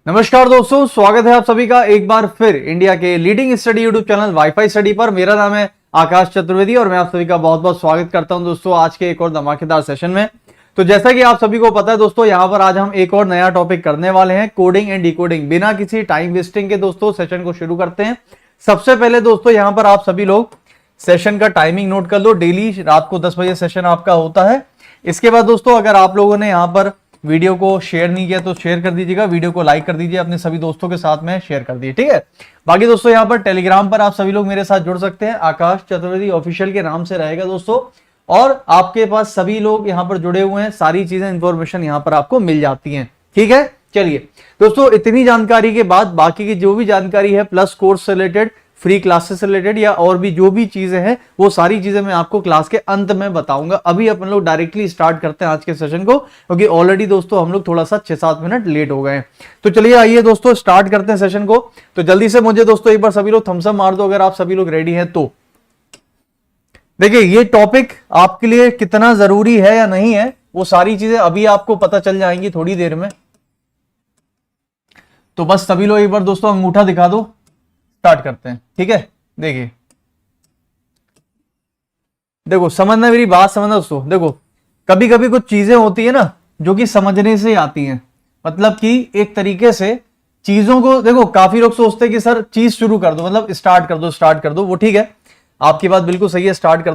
नमस्कार दोस्तों, स्वागत है आप सभी का एक बार फिर इंडिया के leading study YouTube channel wifi study पर। मेरा नाम है आकाश चतुर्वेदी और मैं आप सभी का बहुत बहुत स्वागत करता हूं दोस्तों आज के एक और धमाकेदार सेशन में। तो जैसा कि आप सभी को पता है दोस्तों, यहां पर आज हम एक और नया टॉपिक करने वाले हैं, कोडिंग एंड डिकोडिंग। बिना किसी टाइम वेस्टिंग के दोस्तों सेशन को शुरू करते हैं। सबसे पहले दोस्तों यहां पर आप सभी लोग सेशन का टाइमिंग नोट कर लो। डेली रात को 10 बजे सेशन आपका होता है। इसके बाद दोस्तों अगर आप लोगों ने यहाँ पर वीडियो को शेयर नहीं किया तो शेयर कर दीजिएगा, वीडियो को लाइक कर दीजिए, अपने सभी दोस्तों के साथ में शेयर कर दीजिए, ठीक है। बाकी दोस्तों यहाँ पर टेलीग्राम पर आप सभी लोग मेरे साथ जुड़ सकते हैं, आकाश चतुर्वेदी ऑफिशियल के नाम से रहेगा दोस्तों। और आपके पास सभी लोग यहाँ पर जुड़े हुए हैं, सारी चीजें इंफॉर्मेशन यहाँ पर आपको मिल जाती है, ठीक है। चलिए दोस्तों, इतनी जानकारी के बाद बाकी की जो भी जानकारी है प्लस कोर्स से रिलेटेड, फ्री क्लासेस से रिलेटेड या और भी जो भी चीजें हैं वो सारी चीजें मैं आपको क्लास के अंत में बताऊंगा। अभी अपन लोग डायरेक्टली स्टार्ट करते हैं आज के सेशन को, क्योंकि ऑलरेडी दोस्तों हम लोग थोड़ा सा 6-7 मिनट लेट हो गए हैं। तो चलिए आइए दोस्तों स्टार्ट करते हैं सेशन को। तो जल्दी से मुझे दोस्तों एक बार सभी लोग थम्स अप मार दो अगर आप सभी लोग रेडी हैं तो। देखिए ये टॉपिक आपके लिए कितना जरूरी है या नहीं है वो सारी चीजें अभी आपको पता चल जाएंगी थोड़ी देर में। तो बस सभी लोग एक बार दोस्तों अंगूठा दिखा दो, स्टार्ट करते हैं, ठीक है। देखिए देखो, समझना, मेरी बात समझना दोस्तों। देखो कभी कभी कुछ चीजें होती है ना जो कि समझने से आती हैं, मतलब कि एक तरीके से चीजों को, देखो काफी लोग सोचते हैं कि सर चीज शुरू कर दो, मतलब स्टार्ट कर दो, वो ठीक है, आपकी बात बिल्कुल सही है, स्टार्ट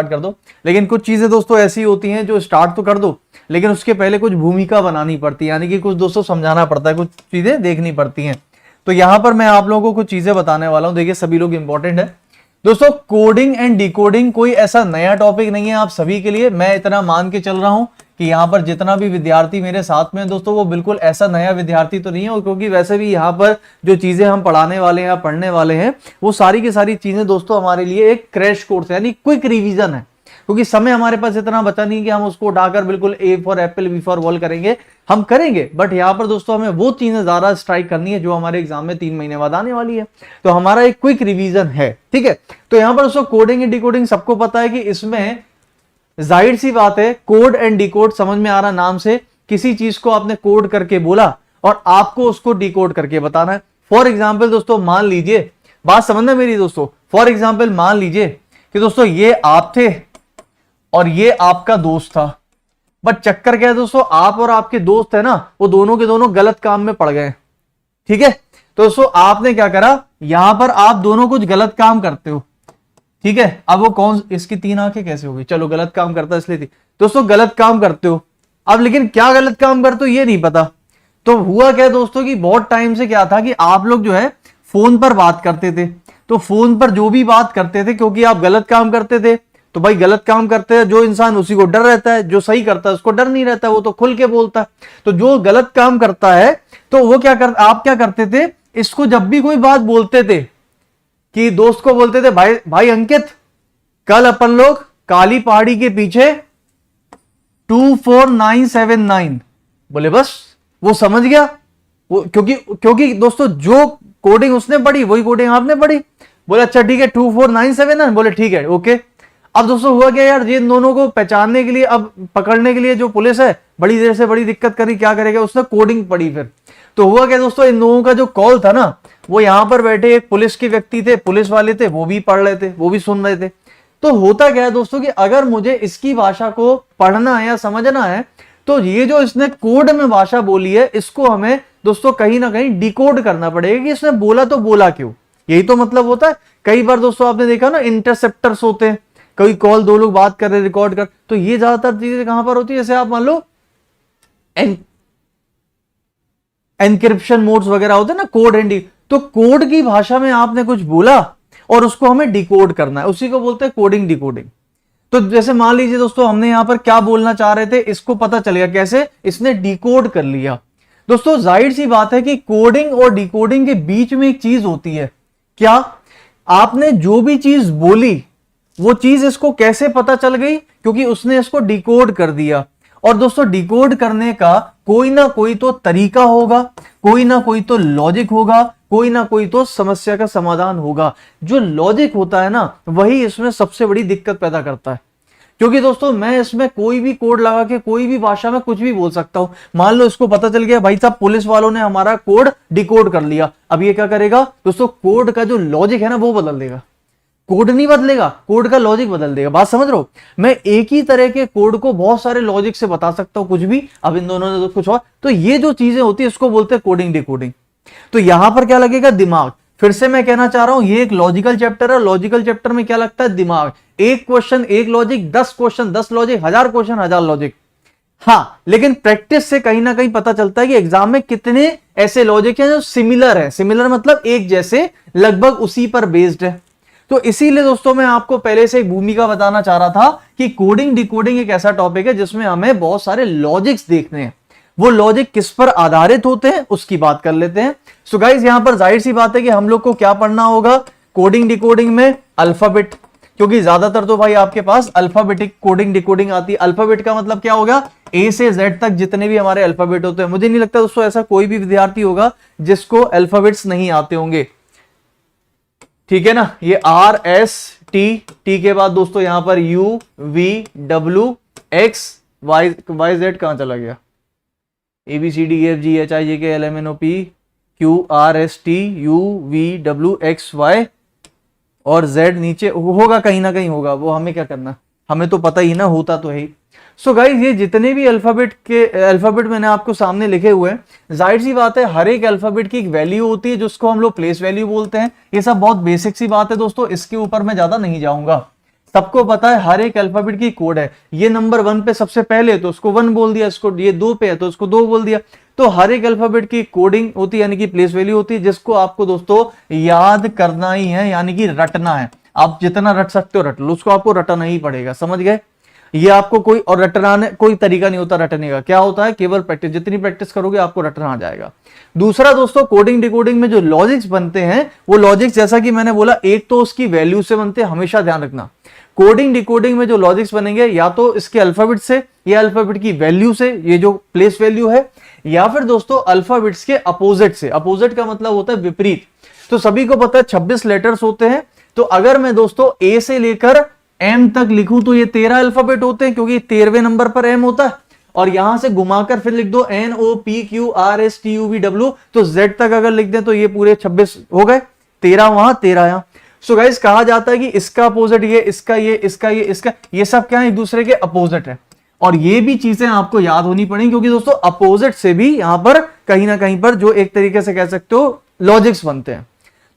कर दो। लेकिन कुछ चीजें दोस्तों ऐसी होती हैं जो स्टार्ट तो कर दो लेकिन उसके पहले कुछ भूमिका बनानी पड़ती है, यानी कि कुछ दोस्तों समझाना पड़ता है, कुछ चीजें देखनी पड़ती हैं। तो यहां पर मैं आप लोगों को कुछ चीजें बताने वाला हूं। देखिए सभी लोग इंपॉर्टेंट है दोस्तों। कोडिंग एंड डिकोडिंग कोई ऐसा नया टॉपिक नहीं है आप सभी के लिए। मैं इतना मान के चल रहा हूं कि यहां पर जितना भी विद्यार्थी मेरे साथ में दोस्तों वो बिल्कुल ऐसा नया विद्यार्थी तो नहीं है, और क्योंकि वैसे भी यहां पर जो चीजें हम पढ़ाने वाले हैं, पढ़ने वाले हैं, वो सारी की सारी चीजें दोस्तों हमारे लिए एक क्रैश कोर्स है, यानी क्विक रिवीजन है। क्योंकि समय हमारे पास इतना बचा नहीं कि हम उसको उठाकर बिल्कुल A for apple B for ball करेंगे, हम करेंगे, बट यहाँ पर दोस्तों हमें वो चीजें ज्यादा स्ट्राइक करनी है जो हमारे एग्जाम में 3 महीने बाद आने वाली है। तो हमारा एक क्विक रिवीजन है, ठीक है। तो यहाँ पर दोस्तों कोडिंग एंड डिकोडिंग सबको पता है कि इसमें जाहिर सी बात है, कोड एंड डिकोड समझ में आ रहा नाम से, किसी चीज को आपने कोड करके बोला और आपको उसको डिकोड करके बताना है। फॉर एग्जाम्पल दोस्तों मान लीजिए, बात समझना मेरी दोस्तों, फॉर एग्जाम्पल मान लीजिए कि दोस्तों ये आप थे और ये आपका दोस्त था, बट चक्कर क्या है दोस्तों, आप और आपके दोस्त है ना, वो दोनों के दोनों गलत काम में पड़ गए, ठीक है। तो दोस्तों आपने क्या करा, यहां पर आप दोनों कुछ गलत काम करते हो, ठीक है। अब वो कौन, इसकी 3 आंखें कैसे हो गई, चलो गलत काम करता इसलिए थी दोस्तों, गलत काम करते हो। अब लेकिन क्या गलत काम करते हो ये नहीं पता। तो हुआ क्या दोस्तों कि बहुत टाइम से क्या था कि आप लोग जो है फोन पर बात करते थे। तो फोन पर जो भी बात करते थे, क्योंकि आप गलत काम करते थे, तो भाई गलत काम करते हैं जो इंसान उसी को डर रहता है, जो सही करता है उसको डर नहीं रहता, वो तो खुल के बोलता है। तो जो गलत काम करता है तो वो क्या कर, आप क्या करते थे, इसको जब भी कोई बात बोलते थे कि दोस्त को बोलते थे, भाई अंकित कल अपन लोग काली पहाड़ी के पीछे 24979, बोले बस वो समझ गया, वो क्योंकि दोस्तों जो कोडिंग उसने पढ़ी वही कोडिंग आपने पढ़ी। बोले अच्छा ठीक है 24979, बोले ठीक है ओके। अब दोस्तों हुआ क्या यार, ये दोनों को पहचानने के लिए, अब पकड़ने के लिए जो पुलिस है बड़ी देर से बड़ी दिक्कत करी, क्या करेगा, उसने कोडिंग पढ़ी फिर। तो हुआ क्या दोस्तों, इन लोगों का जो कॉल था ना, वो यहां पर बैठे एक पुलिस के व्यक्ति थे, पुलिस वाले थे, वो भी पढ़ रहे थे, वो भी सुन रहे थे। तो होता क्या है दोस्तों कि अगर मुझे इसकी भाषा को पढ़ना है या समझना है, तो ये जो इसने कोड में भाषा बोली है, इसको हमें दोस्तों कहीं ना कहीं डिकोड करना पड़ेगा कि इसने बोला तो बोला क्यों। यही तो मतलब होता है। कई बार दोस्तों आपने देखा ना, इंटरसेप्टर्स होते हैं, कोई कॉल, 2 लोग बात कर रहे, रिकॉर्ड कर, तो ये ज्यादातर चीजें कहां पर होती है, जैसे आप मान लो एनक्रिप्शन मोड्स वगैरह होते हैं ना, कोड एंड, तो कोड की भाषा में आपने कुछ बोला और उसको हमें डिकोड करना है, उसी को बोलते हैं कोडिंग डिकोडिंग। तो जैसे मान लीजिए दोस्तों हमने यहां पर क्या बोलना चाह रहे थे, इसको पता चलेगा कैसे, इसने डिकोड कर लिया। दोस्तों जाहिर सी बात है कि कोडिंग और डिकोडिंग के बीच में एक चीज होती है, क्या, आपने जो भी चीज बोली वो चीज इसको कैसे पता चल गई, क्योंकि उसने इसको डिकोड कर दिया। और दोस्तों डिकोड करने का कोई ना कोई तो तरीका होगा, कोई ना कोई तो लॉजिक होगा, कोई ना कोई तो समस्या का समाधान होगा। जो लॉजिक होता है ना, वही इसमें सबसे बड़ी दिक्कत पैदा करता है। क्योंकि दोस्तों मैं इसमें कोई भी कोड लगा के कोई भी भाषा में कुछ भी बोल सकता हूं। मान लो इसको पता चल गया भाई साहब पुलिस वालों ने हमारा कोड डिकोड कर लिया, अब ये क्या करेगा दोस्तों, कोड का जो लॉजिक है ना वो बदल देगा। कोड नहीं बदलेगा, कोड का लॉजिक बदल देगा। बात समझ रहे हो? मैं एक ही तरह के कोड को बहुत सारे लॉजिक से बता सकता हूं कुछ भी, अब इन दोनों ने तो कुछ और। तो ये जो चीजें होती है इसको बोलते हैं कोडिंग डिकोडिंग। तो यहां पर क्या लगेगा, दिमाग। फिर से मैं कहना चाह रहा हूं ये एक लॉजिकल चैप्टर है, लॉजिकल चैप्टर में क्या लगता है, दिमाग। एक क्वेश्चन एक logic, 10 question 10 logic, 1000 question 1000 logic. हाँ, लेकिन प्रैक्टिस से कहीं ना कहीं पता चलता है कि एग्जाम में कितने ऐसे लॉजिक हैं जो सिमिलर है। सिमिलर मतलब एक जैसे, लगभग उसी पर बेस्ड है। तो इसीलिए दोस्तों मैं आपको पहले से एक भूमिका बताना चाह रहा था कि कोडिंग डिकोडिंग एक ऐसा टॉपिक है जिसमें हमें बहुत सारे लॉजिक्स देखने हैं। वो लॉजिक किस पर आधारित होते हैं उसकी बात कर लेते हैं। सो गाइस यहां पर जाहिर सी बात है कि हम लोग को क्या पढ़ना होगा कोडिंग डिकोडिंग में, अल्फाबेट। क्योंकि ज्यादातर तो भाई आपके पास अल्फाबेटिक कोडिंग डिकोडिंग आती है। अल्फाबेट का मतलब क्या होगा, ए से जेड तक जितने भी हमारे अल्फाबेट होते हैं। मुझे नहीं लगता दोस्तों ऐसा कोई भी विद्यार्थी होगा जिसको अल्फाबेट्स नहीं आते होंगे, ठीक है ना। ये आर एस टी, टी के बाद दोस्तों यहां पर U V W X Y, Y Z कहां चला गया, A B C D F G H I J K L M N O P Q R S T U V W X Y और Z नीचे होगा, कहीं ना कहीं होगा, वो हमें क्या करना, हमें तो पता ही ना, होता तो है ही। सो गाइस ये जितने भी अल्फाबेट मैंने आपको सामने लिखे हुए हैं, जाहिर सी बात है हर एक अल्फाबेट की एक वैल्यू होती है जिसको हम लोग प्लेस वैल्यू बोलते हैं। ये सब बहुत बेसिक सी बात है दोस्तों, इसके ऊपर मैं ज्यादा नहीं जाऊंगा। सबको पता है हर एक अल्फाबेट की कोड है। ये नंबर 1 पे सबसे पहले तो उसको 1 बोल दिया, इसको ये 2 पे है तो उसको 2 बोल दिया। तो हर एक अल्फाबेट की कोडिंग होती है, यानी कि प्लेस वैल्यू होती है, जिसको आपको दोस्तों याद करना ही है, यानी कि रटना है। आप जितना रट सकते हो रट लो, उसको आपको रटना ही पड़ेगा, समझ गए। ये आपको कोई और रटना कोई तरीका नहीं होता रटने का, क्या होता है केवल प्रैक्टिस। जितनी प्रैक्टिस करोगे आपको रटना आ जाएगा। दूसरा दोस्तों कोडिंग डिकोडिंग में जो लॉजिक्स बनते हैं वो लॉजिक्स जैसा कि मैंने बोला, एक तो उसकी वैल्यू से बनते हैं, हमेशा ध्यान रखना। कोडिंग डिकोडिंग में जो लॉजिक्स बनेंगे या तो इसके अल्फाबेट से या अल्फाबेट की वैल्यू से, ये जो प्लेस वैल्यू है, या फिर दोस्तों अल्फाबेट्स के अपोजिट से। अपोजिट का मतलब होता है विपरीत। तो सभी को पता है 26 लेटर्स होते हैं। तो अगर मैं दोस्तों ए से लेकर एम तक लिखूं तो ये 13 अल्फाबेट होते हैं, क्योंकि 13वें नंबर पर एम होता है। और यहां से घुमाकर फिर लिख दो N O P Q R S T U V W, तो जेड तक अगर लिख दें तो ये पूरे 26 हो गए, 13 वहां 13 यहां। सो गाइस कहा जाता है कि इसका अपोजिट ये, इसका ये, इसका ये, इसका ये सब क्या है, एक दूसरे के अपोजिट है। और ये भी चीजें आपको याद होनी पड़ेंगी, क्योंकि दोस्तों अपोजिट से भी यहां पर कहीं ना कहीं पर जो एक तरीके से कह सकते हो लॉजिक्स बनते हैं।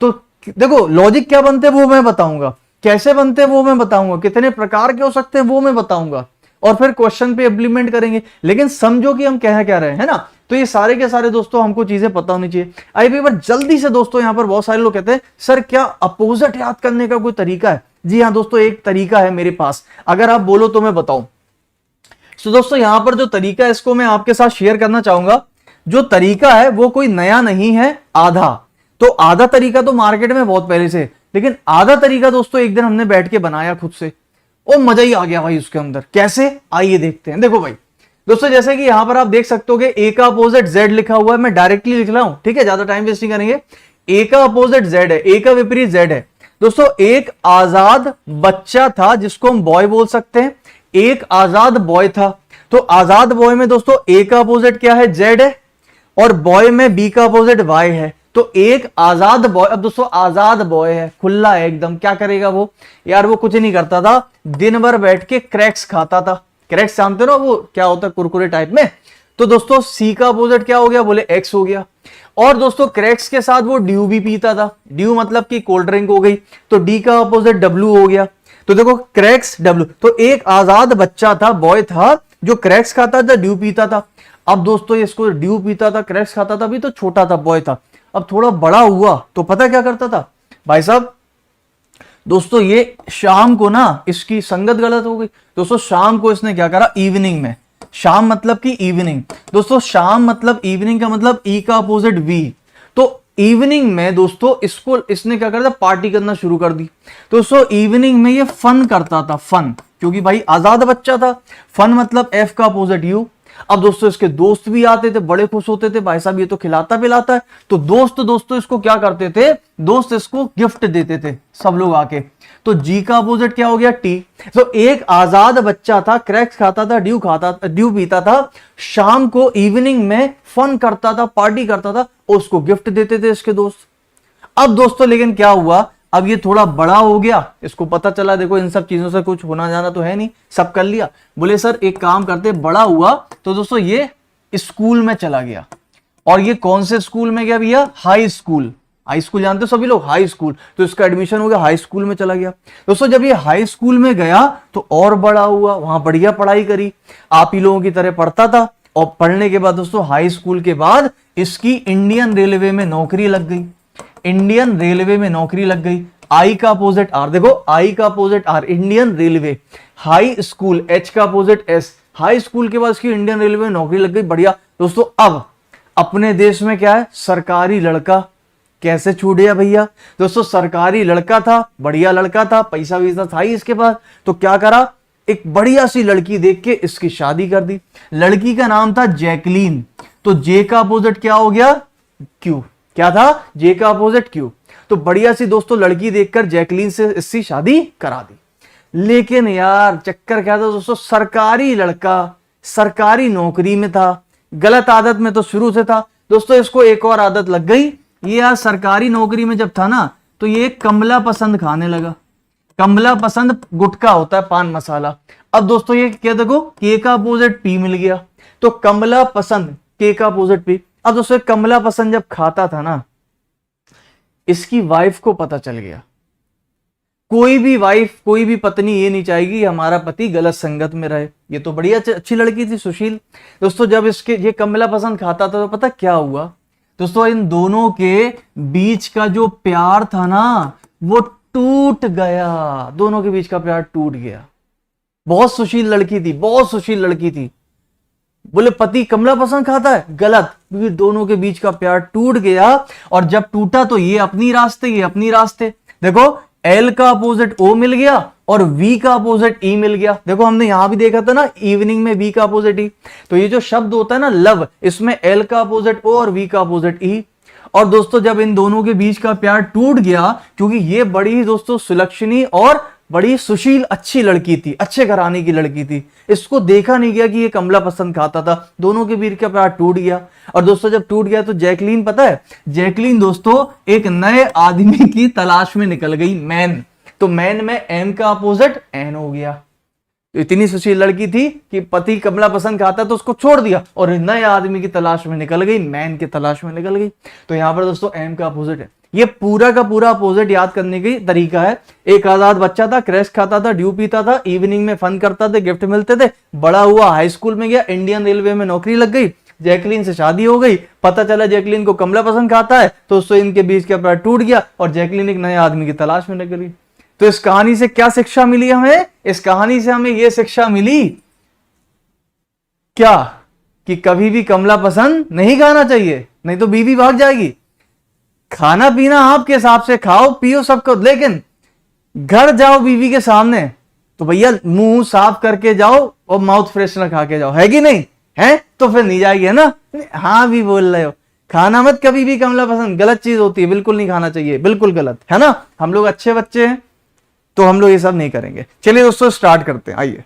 तो देखो लॉजिक क्या बनते हैं वो मैं बताऊंगा, कैसे बनते हैं वो मैं बताऊंगा, कितने प्रकार के हो सकते हैं वो मैं बताऊंगा, और फिर क्वेश्चन पे इंप्लीमेंट करेंगे। लेकिन समझो कि हम कह क्या रहे हैं ना। तो ये सारे के सारे दोस्तों हमको चीजें पता होनी चाहिए। आइए एक बार जल्दी से दोस्तों, यहां पर बहुत सारे लोग कहते हैं सर क्या अपोजिट याद करने का कोई तरीका है। जी हाँ दोस्तों, एक तरीका है मेरे पास, अगर आप बोलो तो मैं बताऊं। तो दोस्तों यहां पर जो तरीका है इसको मैं आपके साथ शेयर करना चाहूंगा। जो तरीका है वो कोई नया नहीं है, आधा। तो आधा तरीका तो मार्केट में बहुत पहले से, लेकिन आधा तरीका दोस्तों एक दिन हमने बैठ के बनाया खुद से, और मजा ही आ गया भाई उसके अंदर। कैसे, आइए देखते हैं। देखो भाई दोस्तों, जैसे कि यहां पर आप देख सकते हो कि ए का अपोजिट जेड लिखा हुआ है, मैं डायरेक्टली लिख रहा हूं, ठीक है, ज्यादा टाइम वेस्ट नहीं करेंगे। ए का अपोजिट जेड है, ए का विपरीत जेड है। दोस्तों एक आजाद बच्चा था जिसको हम बॉय बोल सकते हैं, एक आजाद बॉय था। तो आजाद बॉय में दोस्तों ए का अपोजिट क्या है, जेड है, और बॉय में बी का अपोजिट वाई है। तो एक आजाद बॉय, अब दोस्तों आजाद बॉय है, खुला है एकदम, क्या करेगा वो यार, वो कुछ नहीं करता था, दिन भर बैठ के क्रैक्स खाता था। क्रैक्स जानते हो ना, वो क्या होता है कुरकुरे टाइप में। तो दोस्तों सी का अपोजिट क्या हो गया, बोले एक्स हो गया। और दोस्तों क्रैक्स के साथ वो ड्यू भी पीता था, ड्यू मतलब कि कोल्ड ड्रिंक हो गई, तो डी का अपोजिट डब्ल्यू हो गया। तो देखो क्रैक्स डब्ल्यू, तो एक आजाद बच्चा था, बॉय था, जो क्रैक्स खाता था, ड्यू पीता था। अब दोस्तों इसको ड्यू पीता था, क्रैक्स खाता था, भी तो छोटा था, बॉय था। अब थोड़ा बड़ा हुआ तो पता क्या करता था भाई साहब, दोस्तों ये शाम को ना, इसकी संगत गलत हो गई दोस्तों, शाम को इसने क्या करा, इवनिंग में, शाम मतलब कि इवनिंग, दोस्तों शाम मतलब इवनिंग का मतलब ई का अपोजिट वी। तो इवनिंग में दोस्तों इसने क्या करता, पार्टी करना शुरू कर दी। दोस्तों इवनिंग में ये फन करता था, फन, क्योंकि भाई आजाद बच्चा था। फन मतलब एफ का अपोजिट यू। अब दोस्तों इसके दोस्त भी आते थे, बड़े खुश होते थे, भाई साहब ये तो खिलाता पिलाता है। तो दोस्तों इसको क्या करते थे, दोस्त इसको गिफ्ट देते थे सब लोग आके। तो जी का अपोजिट क्या हो गया, टी। तो एक आजाद बच्चा था, क्रैक्स खाता था, ड्यू पीता था, शाम को इवनिंग में फन करता था, पार्टी करता था, उसको गिफ्ट देते थे इसके दोस्त। अब दोस्तों लेकिन क्या हुआ, अब ये थोड़ा बड़ा हो गया, इसको पता चला देखो इन सब चीजों से कुछ होना जाना तो है नहीं, सब कर लिया। बोले सर एक काम करते, बड़ा हुआ तो दोस्तों ये स्कूल में चला गया। और ये कौन से स्कूल में गया भैया, हाई स्कूल। हाई स्कूल जानते हो सभी लोग, हाई स्कूल। तो इसका एडमिशन हो गया, हाई स्कूल में चला गया। दोस्तों जब ये हाई स्कूल में गया तो और बड़ा हुआ, वहां बढ़िया पढ़ाई करी, आप ही लोगों की तरह पढ़ता था। और पढ़ने के बाद दोस्तों हाई स्कूल के बाद इसकी इंडियन रेलवे में नौकरी लग गई। इंडियन रेलवे में नौकरी लग गई। आई का अपोजिट आर, देखो आई का opposite are, Indian railway. High school, H का अपोजिट एस। हाई स्कूल के बाद इसकी इंडियन रेलवे में नौकरी लग गई, बढ़िया। दोस्तों अब अपने देश में क्या है, सरकारी लड़का। कैसे छूट गया भैया, दोस्तों सरकारी लड़का था, बढ़िया लड़का था, पैसा वैसा था ही इसके पास। तो क्या करा, एक बढ़िया सी लड़की देख के इसकी शादी कर दी। लड़की का नाम था जैकलीन। तो जे का अपोजिट क्या हो गया, क्यू। क्या था, जे का अपोजिट क्यू। तो बढ़िया सी दोस्तों लड़की देखकर जैकलीन से इसकी शादी करा दी। लेकिन यार चक्कर क्या था दोस्तों, सरकारी लड़का, सरकारी नौकरी में था, गलत आदत में तो शुरू से था। दोस्तों इसको एक और आदत लग गई, ये यार सरकारी नौकरी में जब था ना तो ये कमला पसंद खाने लगा। कमला पसंद गुटखा होता है, पान मसाला। अब दोस्तों ये क्या, देखो के का अपोजिट पी मिल गया। तो कमला पसंद, के का अपोजिट पी। अब दोस्तों कमला पसंद जब खाता था ना, इसकी वाइफ को पता चल गया। कोई भी वाइफ, कोई भी पत्नी ये नहीं चाहेगी हमारा पति गलत संगत में रहे। ये तो बढ़िया अच्छी लड़की थी, सुशील। दोस्तों जब इसके ये कमला पसंद खाता था तो पता क्या हुआ दोस्तों, इन दोनों के बीच का जो प्यार था ना वो टूट गया। दोनों के बीच का प्यार टूट गया। बहुत सुशील लड़की थी, बहुत सुशील लड़की थी। बोले पति कमला पसंद खाता है, गलत, क्योंकि दोनों के बीच का प्यार टूट गया। और जब टूटा तो ये अपनी रास्ते, ये अपनी रास्ते। देखो एल का अपोजिट ओ मिल गया और वी का अपोजिट ई मिल गया। देखो हमने यहां भी देखा था ना, इवनिंग में वी का अपोजिट ई। तो ये जो शब्द होता है ना लव, इसमें एल का अपोजिट ओ और वी का अपोजिट ई। और दोस्तों जब इन दोनों के बीच का प्यार टूट गया, क्योंकि ये बड़ी ही दोस्तों सुलक्षणी और बड़ी सुशील अच्छी लड़की थी, अच्छे घराने की लड़की थी, इसको देखा नहीं गया कि ये कमला पसंद खाता था। दोनों के बीच का प्यार टूट गया। और दोस्तों जब टूट गया तो जैकलीन, पता है जैकलीन दोस्तों एक नए आदमी की तलाश में निकल गई, मैन। तो मैन में एम का अपोजिट एन हो गया। तो इतनी सुशील लड़की थी कि पति कमला पसंद खाता तो उसको छोड़ दिया और नए आदमी की तलाश में निकल गई, मैन की तलाश में निकल गई। तो यहां पर दोस्तों एम का अपोजिट है। ये पूरा का पूरा अपोजिट याद करने की तरीका है। एक आजाद बच्चा था, क्रैश खाता था, ड्यू पीता था, इवनिंग में फन करता था, गिफ्ट मिलते थे, बड़ा हुआ, हाई स्कूल में गया, इंडियन रेलवे में नौकरी लग गई, जैकलीन से शादी हो गई, पता चला जैकलीन को कमला पसंद खाता है, तो उससे इनके बीच का प्यार टूट गया और जैकलीन एक नए आदमी की तलाश में निकल गई। तो इस कहानी से क्या शिक्षा मिली हमें, इस कहानी से हमें यह शिक्षा मिली क्या, कि कभी भी कमला पसंद नहीं खाना चाहिए, नहीं तो बीवी भाग जाएगी। खाना पीना आपके हिसाब से खाओ पियो सबको, लेकिन घर जाओ बीवी के सामने तो भैया मुंह साफ करके जाओ और माउथ फ्रेशनर खा के जाओ, है कि नहीं है, तो फिर नहीं जाएगी, है ना। हाँ भी बोल रहे हो, खाना मत कभी भी कमला पसंद, गलत चीज होती है, बिल्कुल नहीं खाना चाहिए, बिल्कुल गलत, है ना। हम लोग अच्छे बच्चे हैं तो हम लोग ये सब नहीं करेंगे। चलिए दोस्तों स्टार्ट करते हैं, आइए।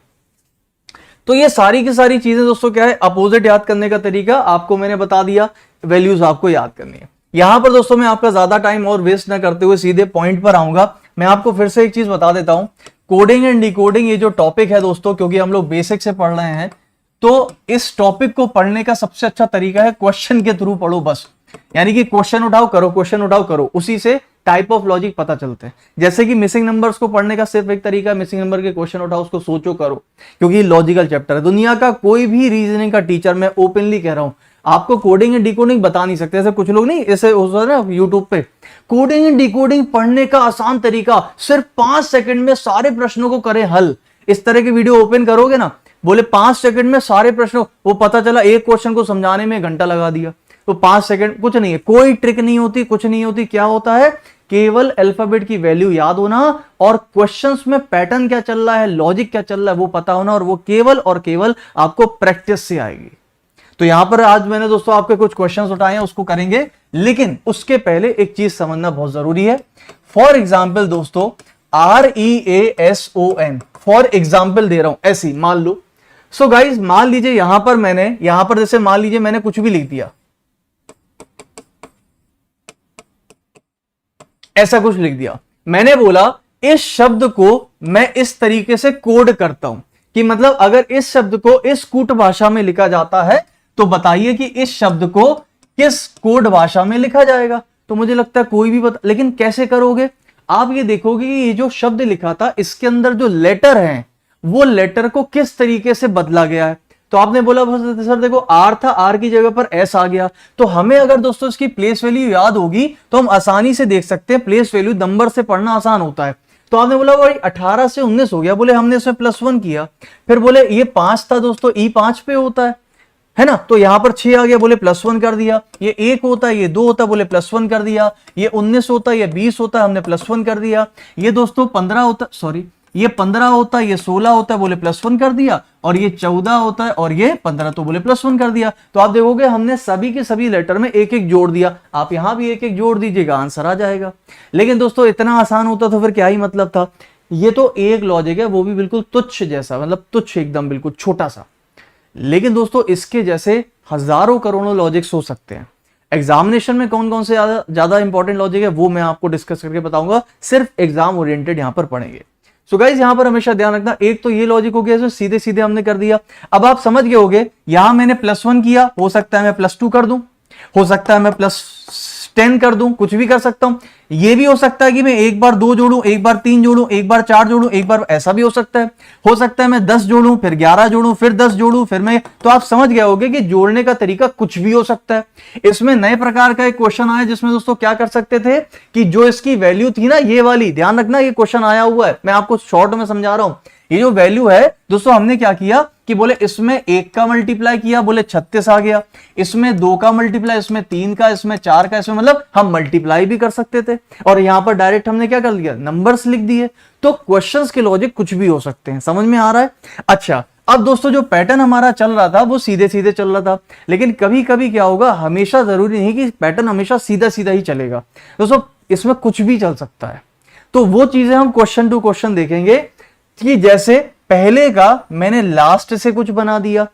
तो ये सारी की सारी चीजें दोस्तों क्या है, अपोजिट याद करने का तरीका आपको मैंने बता दिया, वैल्यूज आपको याद करनी है। यहां पर दोस्तों मैं आपका ज्यादा टाइम और वेस्ट ना करते हुए सीधे पॉइंट पर आऊंगा। मैं आपको फिर से एक चीज बता देता हूं, कोडिंग एंड डिकोडिंग ये जो टॉपिक है दोस्तों, क्योंकि हम लोग बेसिक से पढ़ रहे हैं, तो इस टॉपिक को पढ़ने का सबसे अच्छा तरीका है क्वेश्चन के थ्रू पढ़ो बस। यानी कि क्वेश्चन उठाओ करो, क्वेश्चन उठाओ करो, उसी से टाइप ऑफ लॉजिक पता चलते हैं। जैसे कि मिसिंग नंबर्स को पढ़ने का सिर्फ एक तरीका है, मिसिंग नंबर के क्वेश्चन उठाओ, उसको सोचो करो, क्योंकि लॉजिकल चैप्टर है। दुनिया का कोई भी रीजनिंग का टीचर, मैं ओपनली कह रहा हूं, आपको कोडिंग एंड डिकोडिंग बता नहीं सकते। ऐसे कुछ लोग नहीं, ऐसे होता है ना यूट्यूब पे, कोडिंग एंड डिकोडिंग पढ़ने का आसान तरीका, सिर्फ 5 सेकंड में सारे प्रश्नों को करें हल। इस तरह की वीडियो ओपन करोगे ना, बोले 5 सेकंड में सारे प्रश्नों, वो पता चला एक क्वेश्चन को समझाने में घंटा लगा दिया। तो 5 सेकंड कुछ नहीं है, कोई ट्रिक नहीं होती, कुछ नहीं होती। क्या होता है, केवल अल्फाबेट की वैल्यू याद होना और क्वेश्चंस में पैटर्न क्या चल रहा है, लॉजिक क्या चल रहा है वो पता होना, और वो केवल और केवल आपको प्रैक्टिस से आएगी। तो यहां पर आज मैंने दोस्तों आपके कुछ क्वेश्चंस उठाए हैं, उसको करेंगे, लेकिन उसके पहले एक चीज समझना बहुत जरूरी है। फॉर एग्जाम्पल दोस्तों, REASON, फॉर एग्जाम्पल दे रहा हूं, ऐसी मान लो। सो गाइज मान लीजिए यहां पर जैसे मान लीजिए मैंने कुछ भी लिख दिया, ऐसा कुछ लिख दिया, मैंने बोला इस शब्द को मैं इस तरीके से कोड करता हूं, कि मतलब अगर इस शब्द को इस कूट भाषा में लिखा जाता है तो बताइए कि इस शब्द को किस कोड भाषा में लिखा जाएगा। तो मुझे लगता है कोई भी बता, लेकिन कैसे करोगे आप, ये देखोगे कि ये जो शब्द लिखा था इसके अंदर जो लेटर हैं वो लेटर को किस तरीके से बदला गया है। तो आपने बोला सर देखो आर था, आर की जगह पर एस आ गया, तो हमें अगर दोस्तों इसकी प्लेस वैल्यू याद होगी तो हम आसानी से देख सकते हैं, प्लेस वैल्यू नंबर से पढ़ना आसान होता है। तो आपने बोला भाई 18 से 19 हो गया, बोले हमने इसमें +1 किया, फिर बोले ये 5 था दोस्तों, ई 5 पे होता है ना, तो यहां पर 6 आ गया, बोले +1 कर दिया, ये 1 होता है, ये 2 होता है, बोले +1 कर दिया, ये 19 होता है, ये 20 होता है, हमने +1 कर दिया, ये दोस्तों 15 होता, सॉरी ये 15 होता है, ये 16 होता है, बोले +1 कर दिया, और ये 14 होता है और ये 15, तो बोले +1 कर दिया। तो आप देखोगे हमने सभी के सभी लेटर में एक एक जोड़ दिया, आप यहां भी एक एक जोड़ दीजिएगा, आंसर आ जाएगा। लेकिन दोस्तों इतना आसान होता तो फिर क्या ही मतलब था। ये तो एक लॉजिक है, वो भी बिल्कुल तुच्छ जैसा, मतलब तुच्छ एकदम बिल्कुल छोटा सा, लेकिन दोस्तों इसके जैसे हजारों करोड़ों लॉजिक्स हो सकते हैं। एग्जामिनेशन में कौन कौन से ज्यादा इंपॉर्टेंट लॉजिक है वो मैं आपको डिस्कस करके बताऊंगा, सिर्फ एग्जाम ओरिएंटेड यहां पर पढ़ेंगे। सो गाइस यहां पर हमेशा ध्यान रखना, एक तो ये लॉजिक हो गया जो सीधे सीधे हमने कर दिया। अब आप समझ गए होगे, यहां मैंने +1 किया, हो सकता है मैं +2 कर दूं, हो सकता है मैं +10 कर दूं, कुछ भी कर सकता हूं। ये भी हो सकता है कि मैं एक बार 2 जोड़ूं, एक बार 3 जोड़ूं, एक बार 4 जोड़ूं, एक बार ऐसा भी हो सकता है। हो सकता है मैं 10 जोड़ूं, फिर 11 जोड़ूं, फिर 10 जोड़ूं, फिर मैं, तो आप समझ गए होगे कि जोड़ने का तरीका कुछ भी हो सकता है। इसमें नए प्रकार का एक क्वेश्चन आया जिसमें दोस्तों क्या कर सकते थे कि जो इसकी वैल्यू थी ना, ये वाली, ध्यान रखना ये क्वेश्चन आया हुआ है, मैं आपको शॉर्ट में समझा रहा हूं। ये जो वैल्यू है दोस्तों, हमने क्या किया कि बोले इसमें 1 का मल्टीप्लाई किया, बोले 36 आ गया, इसमें 2 का मल्टीप्लाई, इसमें 3 का, इसमें 4 का, इसमें मतलब हम मल्टीप्लाई भी कर सकते थे, और यहां पर डायरेक्ट हमने क्या कर लिया, नंबर्स लिख दिए। तो क्वेश्चंस के लॉजिक कुछ भी हो सकते हैं, समझ में आ रहा है। अच्छा अब दोस्तों जो पैटर्न हमारा चल रहा था वो सीधे सीधे चल रहा था, लेकिन कभी कभी क्या होगा, हमेशा जरूरी नहीं कि पैटर्न हमेशा सीधा सीधा ही चलेगा दोस्तों, इसमें कुछ भी चल सकता है। तो वो चीजें हम क्वेश्चन टू क्वेश्चन देखेंगे कि जैसे पहले का मैंने लास्ट से कुछ बना दिया,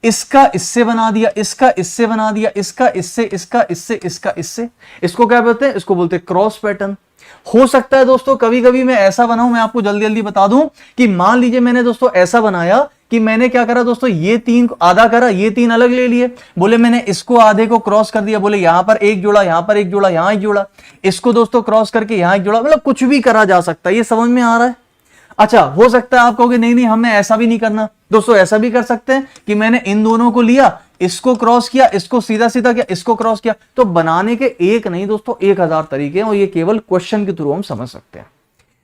इसका इससे बना दिया, इसका इससे बना दिया, इसका इससे, इसका इससे, इसका इससे, इसको क्या बोलते हैं, इसको बोलते हैं क्रॉस पैटर्न। हो सकता है दोस्तों कभी कभी मैं ऐसा बनाऊं, मैं आपको जल्दी जल्दी बता दूं कि मान लीजिए मैंने दोस्तों ऐसा बनाया कि मैंने क्या करा दोस्तों, ये 3 आधा करा, ये 3 अलग ले लिए, बोले मैंने इसको आधे को क्रॉस कर दिया, बोले यहां पर एक जोड़ा, यहां पर एक जोड़ा, यहां एक जोड़ा, इसको दोस्तों क्रॉस करके यहां एक जोड़ा, मतलब कुछ भी करा जा सकता है। ये समझ में आ रहा है। अच्छा हो सकता है आप कहोगे नहीं नहीं हमें ऐसा भी नहीं करना, दोस्तों ऐसा भी कर सकते हैं कि मैंने इन दोनों को लिया, इसको क्रॉस किया, इसको सीधा सीधा किया, इसको क्रॉस किया। तो बनाने के एक नहीं दोस्तों 1000 तरीके हैं, और ये केवल क्वेश्चन के थ्रू हम समझ सकते हैं।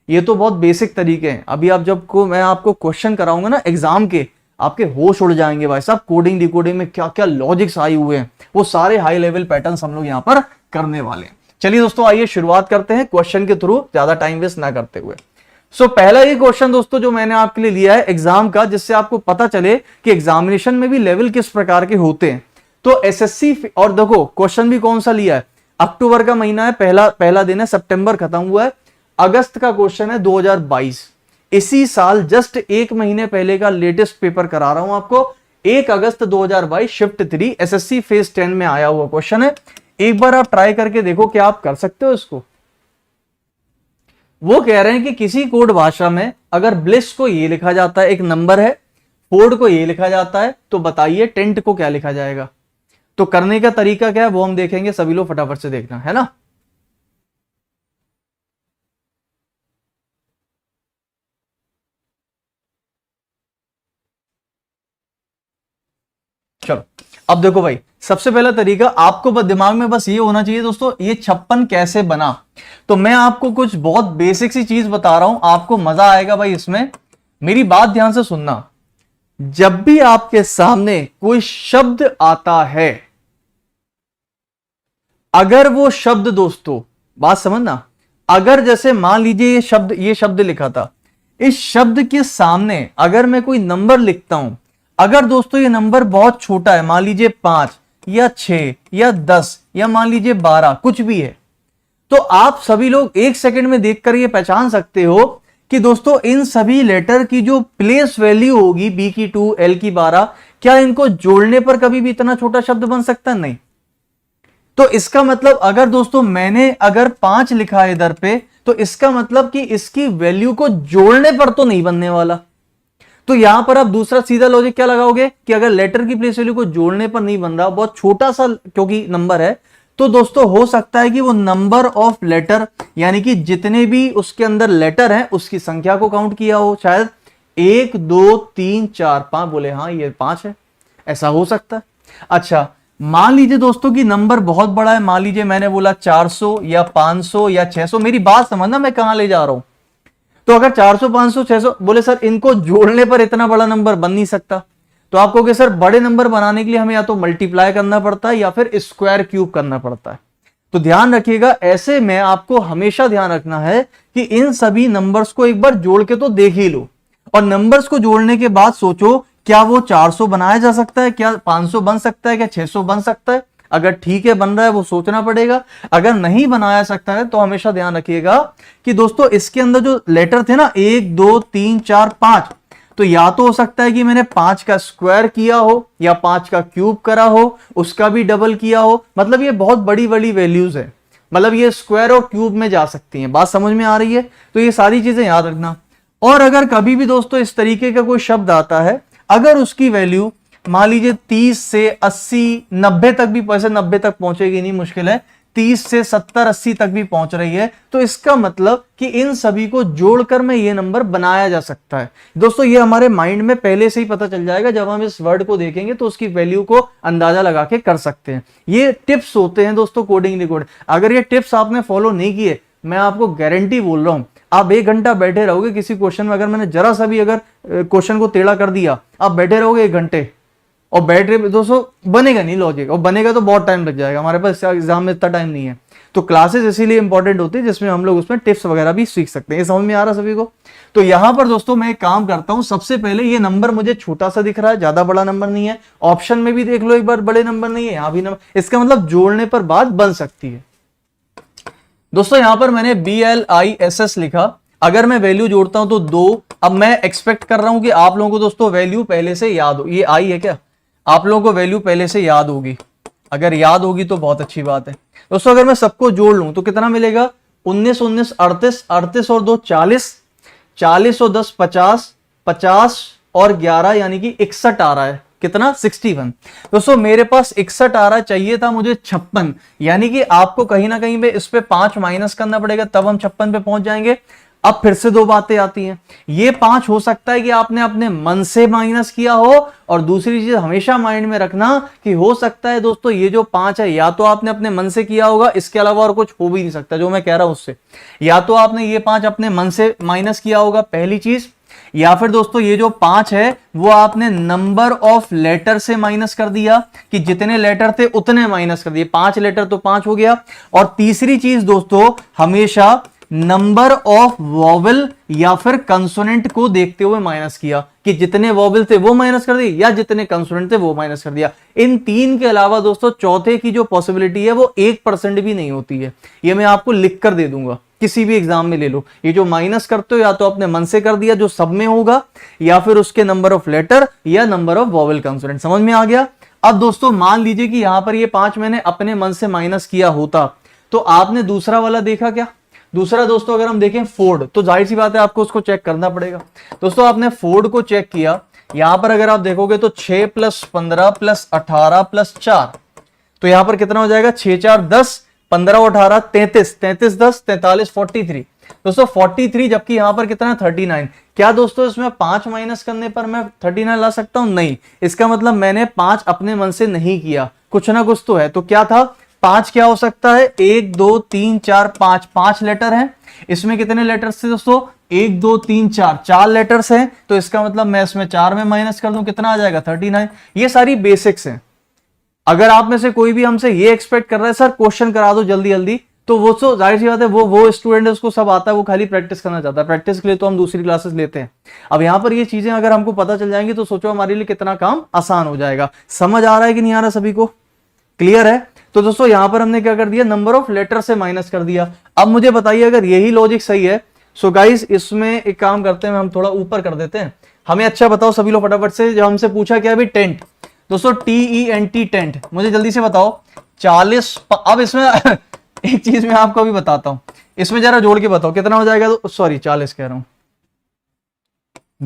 ये तो बहुत बेसिक तरीके हैं। अभी आप जब को मैं आपको क्वेश्चन कराऊंगा ना एग्जाम के, आपके होश उड़ जाएंगे भाई साहब, कोडिंग डिकोडिंग में क्या क्या लॉजिक्स आए हुए हैं, वो सारे हाई लेवल पैटर्न हम लोग यहां पर करने वाले हैं। चलिए दोस्तों आइए शुरुआत करते हैं क्वेश्चन के थ्रू, ज्यादा टाइम वेस्ट ना करते हुए। पहला ये क्वेश्चन दोस्तों जो मैंने आपके लिए लिया है एग्जाम का, जिससे आपको पता चले कि एग्जामिनेशन में भी लेवल किस प्रकार के होते हैं। तो एसएससी, और देखो क्वेश्चन भी कौन सा लिया है, अक्टूबर का महीना है, पहला दिन है, सितंबर खत्म हुआ है, अगस्त का क्वेश्चन है 2022, इसी साल जस्ट 1 महीने पहले का लेटेस्ट पेपर करा रहा हूं आपको, 1 अगस्त 2022 शिफ्ट 3 एसएससी फेज 10 में आया हुआ क्वेश्चन है। एक बार आप ट्राई करके देखो क्या आप कर सकते हो इसको। वो कह रहे हैं कि किसी कोड भाषा में अगर ब्लिस को ये लिखा जाता है, एक नंबर है, फोर्ड को ये लिखा जाता है, तो बताइए टेंट को क्या लिखा जाएगा। तो करने का तरीका क्या है वो हम देखेंगे, सभी लोग फटाफट से देखना है ना। चलो अब देखो भाई, सबसे पहला तरीका आपको दिमाग में बस ये होना चाहिए दोस्तों, ये 56 कैसे बना। तो मैं आपको कुछ बहुत बेसिक सी चीज बता रहा हूं, आपको मजा आएगा भाई इसमें, मेरी बात ध्यान से सुनना। जब भी आपके सामने कोई शब्द आता है, अगर वो शब्द दोस्तों, बात समझना, अगर जैसे मान लीजिए ये शब्द लिखा था, इस शब्द के सामने अगर मैं कोई नंबर लिखता हूं, अगर दोस्तों ये नंबर बहुत छोटा है, मान लीजिए 5 या 6 या 10 या मान लीजिए 12, कुछ भी है, तो आप सभी लोग 1 सेकंड में देखकर ये पहचान सकते हो कि दोस्तों इन सभी लेटर की जो प्लेस वैल्यू होगी, बी की 2, एल की 12, क्या इनको जोड़ने पर कभी भी इतना छोटा शब्द बन सकता है? नहीं। तो इसका मतलब अगर दोस्तों मैंने अगर 5 लिखा है इधर पे, तो इसका मतलब कि इसकी वैल्यू को जोड़ने पर तो नहीं बनने वाला। तो यहां पर आप दूसरा सीधा लॉजिक क्या लगाओगे कि अगर लेटर की प्लेस वैल्यू को जोड़ने पर नहीं बन रहा, बहुत छोटा सा क्योंकि नंबर है, तो दोस्तों हो सकता है कि वो नंबर ऑफ लेटर, यानी कि जितने भी उसके अंदर लेटर हैं उसकी संख्या को काउंट किया हो, शायद 1 2 3 4 5, बोले हाँ ये 5 है, ऐसा हो सकता है। अच्छा, मान लीजिए दोस्तों कि नंबर बहुत बड़ा है, मान लीजिए मैंने बोला 400 या 500 या 600, मेरी बात समझना मैं कहां ले जा रहा हूं। तो अगर 400 500 600, बोले सर इनको जोड़ने पर इतना बड़ा नंबर बन नहीं सकता, तो आप कहोगे सर बड़े नंबर बनाने के लिए हमें या तो मल्टीप्लाई करना पड़ता है या फिर स्क्वायर क्यूब करना पड़ता है। तो ध्यान रखिएगा, ऐसे में आपको हमेशा ध्यान रखना है कि इन सभी नंबर्स को एक बार जोड़ के तो देख ही लो, और नंबर्स को जोड़ने के बाद सोचो क्या वो 400 बनाया जा सकता है, क्या 500 बन सकता है, क्या 600 बन सकता है। अगर ठीक है बन रहा है वो सोचना पड़ेगा, अगर नहीं बनाया सकता है तो हमेशा ध्यान रखिएगा कि दोस्तों इसके अंदर जो लेटर थे ना 1 2 3 4 5, तो या तो हो सकता है कि मैंने 5 का स्क्वायर किया हो या 5 का क्यूब करा हो, उसका भी डबल किया हो, मतलब ये बहुत बड़ी बड़ी वैल्यूज है, मतलब ये स्क्वायर और क्यूब में जा सकती हैं। बात समझ में आ रही है? तो ये सारी चीजें याद रखना। और अगर कभी भी दोस्तों इस तरीके का कोई शब्द आता है, अगर उसकी वैल्यू मान लीजिए 30 से 80 90 तक भी, वैसे 90 तक पहुंचेगी नहीं, मुश्किल है, 30 से 70 80 तक भी पहुंच रही है, तो इसका मतलब कि इन सभी को जोड़कर में ये नंबर बनाया जा सकता है। दोस्तों ये हमारे माइंड में पहले से ही पता चल जाएगा, जब हम इस वर्ड को देखेंगे तो उसकी वैल्यू को अंदाजा लगा के कर सकते हैं। ये टिप्स होते हैं दोस्तों कोडिंग रिकॉर्ड। अगर ये टिप्स आपने फॉलो नहीं किए, मैं आपको गारंटी बोल रहा हूं, आप 1 घंटा बैठे रहोगे किसी क्वेश्चन में, अगर मैंने जरा सा भी अगर क्वेश्चन को टेढ़ा कर दिया, आप बैठे रहोगे 1 घंटे, और बैटरी दोस्तों बनेगा नहीं लॉजिक, और बनेगा तो बहुत टाइम लग जाएगा, हमारे पास एग्जाम में इतना टाइम नहीं है। तो क्लासेस इसीलिए इंपॉर्टेंट होती है जिसमें हम लोग उसमें टिप्स वगैरह भी सीख सकते हैं। ये समझ में आ रहा सभी को? तो यहां पर दोस्तों मैं एक काम करता हूं, सबसे पहले ये नंबर मुझे छोटा सा दिख रहा है, ज्यादा बड़ा नंबर नहीं है, ऑप्शन में भी देख लो एक बार, बड़े नंबर नहीं है, यहां भी नंबर, इसका मतलब जोड़ने पर बात बन सकती है। दोस्तों यहां पर मैंने BLISS लिखा, अगर मैं वैल्यू जोड़ता हूं तो 2। अब मैं एक्सपेक्ट कर रहा हूं कि आप लोगों को दोस्तों वैल्यू पहले से याद हो, ये आई है क्या, आप लोगों को वैल्यू पहले से याद होगी, अगर याद होगी तो बहुत अच्छी बात है। दोस्तों अगर मैं सबको जोड़ लूं तो कितना मिलेगा, 19 19 38, 38 और 2 40, 40 और 10 50, 50 और 11 यानी कि 61 आ रहा है, कितना 61। दोस्तों मेरे पास 61 आ रहा है, चाहिए था मुझे 56, यानी कि आपको कहीं ना कहीं पे इस पे 5 माइनस करना पड़ेगा, तब हम 56 पे पहुंच जाएंगे। अब फिर से 2 बातें आती हैं, ये 5 हो सकता है कि आपने अपने मन से माइनस किया हो, और दूसरी चीज हमेशा माइंड में रखना कि हो सकता है दोस्तों ये जो 5 है या तो आपने अपने मन से किया होगा, इसके अलावा और कुछ हो भी नहीं सकता जो मैं कह रहा हूं उससे, या तो आपने ये 5 अपने मन से माइनस किया होगा पहली चीज, या फिर दोस्तों ये जो 5 है वो आपने नंबर ऑफ लेटर से माइनस कर दिया, कि जितने लेटर थे उतने माइनस कर दिए, 5 लेटर तो 5 हो गया। और तीसरी चीज दोस्तों हमेशा नंबर ऑफ वॉवल या फिर कंसोनेंट को देखते हुए माइनस किया, कि जितने वॉवल थे वो माइनस कर दिए या जितने कंसोनेंट थे वो माइनस कर दिया। इन 3 के अलावा दोस्तों चौथे की जो पॉसिबिलिटी है वो 1% भी नहीं होती है, ये मैं आपको लिख कर दे दूंगा, किसी भी एग्जाम में ले लो। ये जो माइनस करते हो या तो अपने मन से कर दिया जो सब में होगा, या फिर उसके नंबर ऑफ लेटर या नंबर ऑफ वॉवल कंसोनेंट। समझ में आ गया? अब दोस्तों मान लीजिए कि यहां पर ये 5 मैंने अपने मन से माइनस किया होता, तो आपने दूसरा वाला देखा क्या? दूसरा दोस्तों अगर हम देखें फोर्ड, तो जाहिर सी बात है आपको उसको चेक करना पड़ेगा। दोस्तों आपने फोर्ड को चेक किया, यहां पर अगर आप देखोगे तो 6 + 15 + 18 + 4, तो यहां पर कितना हो जाएगा, 6 4 10, 15 और 18 33, 33 10 43 43। दोस्तों 43, जबकि यहां पर कितना 39। क्या दोस्तों इसमें 5 माइनस करने पर मैं 39 ला सकता हूं? नहीं। इसका मतलब मैंने 5 अपने मन से नहीं किया, कुछ ना कुछ तो है। तो क्या था 5? क्या हो सकता है 1 2 3 4 5, 5 लेटर हैं। इसमें कितने लेटर्स थे दोस्तों? 1 2 3 4, 4 लेटर्स हैं। तो इसका मतलब मैं इसमें 4 में माइनस कर दूं, कितना आ जाएगा 39। ये सारी बेसिक्स हैं। अगर आप में से कोई भी हमसे ये एक्सपेक्ट कर रहा है सर क्वेश्चन करा दो जल्दी जल्दी, तो वो तो जाहिर सी बात है, वो स्टूडेंट है, उसको सब आता है, वो खाली प्रैक्टिस करना चाहता है। प्रैक्टिस के लिए तो हम दूसरी क्लासेस लेते हैं। अब यहाँ पर ये चीजें अगर हमको पता चल जाएंगी तो सोचो हमारे लिए कितना काम आसान हो जाएगा। समझ आ रहा है कि नहीं आ रहा सभी को? क्लियर है? तो दोस्तों यहां पर हमने क्या कर दिया, नंबर ऑफ लेटर से माइनस कर दिया। अब मुझे बताइए अगर यही लॉजिक सही है, सो गाइस इसमें एक काम करते हैं, हम थोड़ा ऊपर कर देते हैं। हमें अच्छा बताओ सभी लोग फटाफट से, जो हमसे पूछा क्या अभी, टेंट। दोस्तों TENT टेंट, मुझे जल्दी से बताओ 40। अब इसमें एक चीज मैं आपको अभी बताता हूं, इसमें जरा जोड़ के बताओ कितना हो जाएगा। तो सॉरी 40 कह रहा हूं,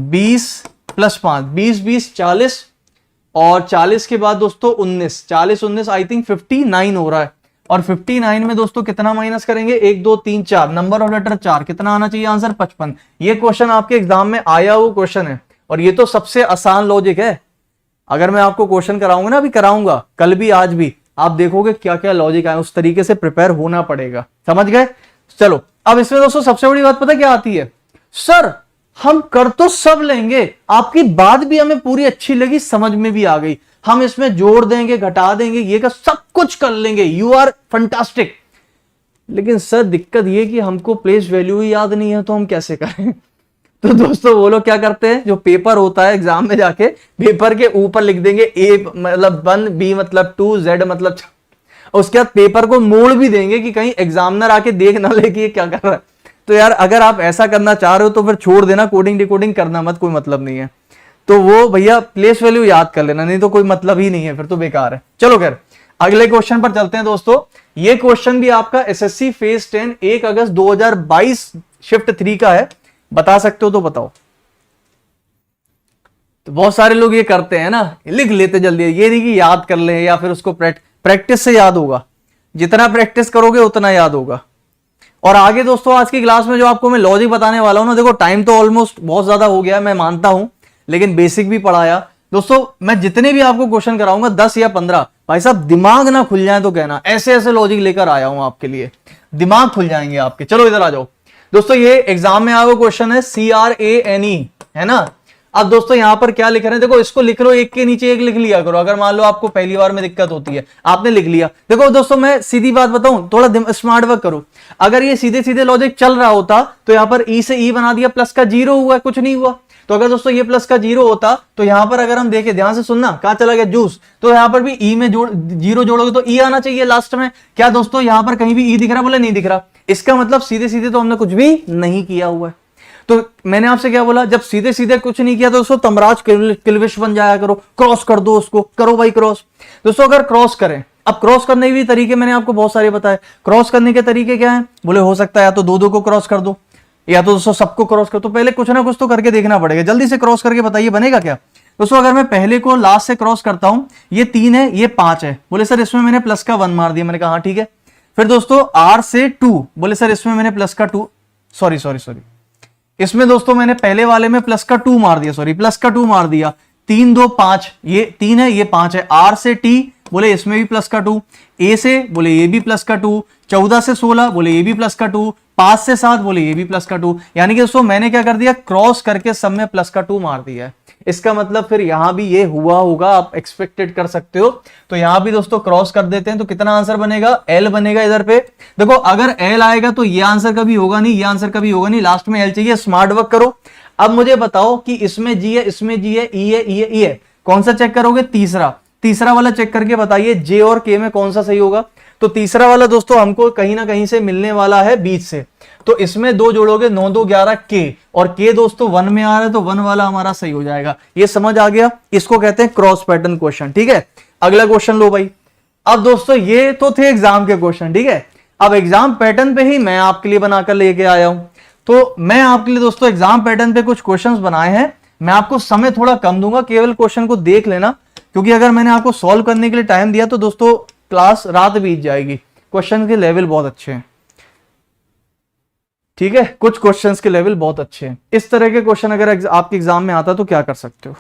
20 + 5, 20 20 40, और 40 के बाद दोस्तों 19, 40 19 आई थिंक 59 हो रहा है। और 59 में दोस्तों कितना माइनस करेंगे, 1 2 3 4, नंबर ऑफ लेटर 4, कितना आना चाहिए आंसर 55। ये क्वेश्चन आपके एग्जाम में आया हुआ क्वेश्चन है, और ये तो सबसे आसान लॉजिक है। अगर मैं आपको क्वेश्चन कराऊंगा ना, अभी कराऊंगा, कल भी आज भी, आप देखोगे क्या क्या लॉजिक आए, उस तरीके से प्रिपेयर होना पड़ेगा। समझ गए? चलो अब इसमें दोस्तों सबसे बड़ी बात पता क्या आती है, सर हम कर तो सब लेंगे, आपकी बात भी हमें पूरी अच्छी लगी, समझ में भी आ गई, हम इसमें जोड़ देंगे घटा देंगे, ये का सब कुछ कर लेंगे, यू आर फंटास्टिक। लेकिन सर दिक्कत ये कि हमको प्लेस वैल्यू ही याद नहीं है, तो हम कैसे करें? तो दोस्तों वो लोग क्या करते हैं, जो पेपर होता है एग्जाम में जाके पेपर के ऊपर लिख देंगे A मतलब 1, B मतलब 2, Z मतलब, उसके बाद पेपर को मोड़ भी देंगे कि कहीं एग्जामिनर आके देख ना ले कि ये क्या कर रहा है। तो यार अगर आप ऐसा करना चाह रहे हो तो फिर छोड़ देना, कोडिंग डिकोडिंग करना मत, कोई मतलब नहीं है। तो वो भैया प्लेस वैल्यू याद कर लेना, नहीं तो कोई मतलब ही नहीं है, फिर तो बेकार है। चलो खैर अगले क्वेश्चन पर चलते हैं दोस्तों। ये क्वेश्चन भी आपका SSC फेज 10 1 अगस्त 2022 शिफ्ट 3 का है, बता सकते हो तो बताओ। तो बहुत सारे लोग ये करते हैं ना, लिख लेते जल्दी, ये नहीं कि याद कर ले या फिर उसको प्रैक्टिस से याद होगा, जितना प्रैक्टिस करोगे उतना याद होगा। और आगे दोस्तों आज की क्लास में जो आपको मैं लॉजिक बताने वाला हूं ना, देखो टाइम तो ऑलमोस्ट बहुत ज्यादा हो गया मैं मानता हूं, लेकिन बेसिक भी पढ़ाया दोस्तों। मैं जितने भी आपको क्वेश्चन कराऊंगा 10 या 15, भाई साहब दिमाग ना खुल जाए तो कहना, ऐसे ऐसे लॉजिक लेकर आया हूं आपके लिए, दिमाग खुल जाएंगे आपके। चलो इधर आ जाओ दोस्तों, ये एग्जाम में आया हुआ क्वेश्चन है CRANE, है ना। अब दोस्तों यहां पर क्या लिख रहे हैं, देखो इसको लिख लो, एक के नीचे एक लिख लिया करो, अगर मान लो आपको पहली बार में दिक्कत होती है, आपने लिख लिया। देखो दोस्तों मैं सीधी बात बताऊं, थोड़ा स्मार्ट वर्क करो। अगर ये सीधे सीधे लॉजिक चल रहा होता तो यहां पर E से E बना दिया, प्लस का 0 हुआ, कुछ नहीं हुआ। तो अगर दोस्तों ये प्लस का 0 होता तो यहां पर अगर हम देखें, ध्यान से सुनना, कहां चला गया जूस, तो यहां पर भी E में 0 जोड़ोगे तो E आना चाहिए लास्ट में। क्या दोस्तों यहां पर कहीं भी E दिख रहा, बोले नहीं दिख रहा, इसका मतलब सीधे सीधे तो हमने कुछ भी नहीं किया हुआ है। तो मैंने आपसे क्या बोला, जब सीधे सीधे कुछ नहीं किया तो दोस्तों तमराज किल्विश बन जाया करो, क्रॉस कर दो उसको, करो भाई क्रॉस। दोस्तों अगर क्रॉस करें, अब क्रॉस करने के भी तरीके मैंने आपको बहुत सारे बताए। क्रॉस करने के तरीके क्या है, बोले हो सकता है या तो दो को क्रॉस कर दो, या तो दोस्तों सबको क्रॉस कर। तो पहले कुछ ना कुछ तो करके देखना पड़ेगा, जल्दी से क्रॉस करके बताइए बनेगा क्या। दोस्तों अगर मैं पहले को लास्ट से क्रॉस करता हूं, ये 3 है ये 5 है, बोले सर इसमें मैंने प्लस का 1 मार दिया, मैंने कहा हाँ ठीक है। फिर दोस्तों R से 2, बोले सर इसमें मैंने प्लस का 2, सॉरी इसमें दोस्तों मैंने पहले वाले में प्लस का 2 मार दिया, प्लस का 2 मार दिया। 3 2 5, ये 3 है ये 5 है। R से T, बोले इसमें भी प्लस का 2। A से, बोले ये भी प्लस का 2। 14 से 16, बोले ये भी प्लस का 2। 5 से 7, बोले ये भी प्लस का 2। यानी कि दोस्तों मैंने क्या कर दिया, क्रॉस करके सब में प्लस का 2 मार दिया है। इसका मतलब फिर यहां भी ये हुआ होगा, आप एक्सपेक्टेड कर सकते हो। तो यहां भी दोस्तों क्रॉस कर देते हैं तो कितना आंसर बनेगा, L बनेगा इधर पे। देखो अगर L आएगा तो ये आंसर कभी होगा नहीं, ये आंसर कभी होगा नहीं, लास्ट में L चाहिए। स्मार्ट वर्क करो। अब मुझे बताओ कि इसमें G है, इसमें G है, E है, E है, E है, कौन सा चेक करोगे, तीसरा वाला चेक करके बताइए J और K में कौन सा सही होगा। तो तीसरा वाला दोस्तों हमको कहीं ना कहीं से मिलने वाला है बीच से, तो इसमें 2 जोड़ोगे 9 2 11 K, और K दोस्तों 1 में आ रहा है तो 1 वाला हमारा सही हो जाएगा। ये समझ आ गया, इसको कहते हैं क्रॉस पैटर्न क्वेश्चन। ठीक है, अगला क्वेश्चन लो भाई। अब दोस्तों ये तो थे एग्जाम के क्वेश्चन, ठीक है। अब एग्जाम पैटर्न पे ही मैं आपके लिए बनाकर लेके आया हूं। तो मैं आपके लिए दोस्तों एग्जाम पैटर्न पे कुछ क्वेश्चंस बनाए हैं। मैं आपको समय थोड़ा कम दूंगा, केवल क्वेश्चन को देख लेना, क्योंकि अगर मैंने आपको सॉल्व करने के लिए टाइम दिया तो दोस्तों क्लास रात बीत जाएगी। क्वेश्चन के लेवल बहुत अच्छे हैं, ठीक है, कुछ क्वेश्चंस के लेवल बहुत अच्छे हैं। इस तरह के क्वेश्चन अगर आपके एग्जाम में आता तो क्या कर सकते हो।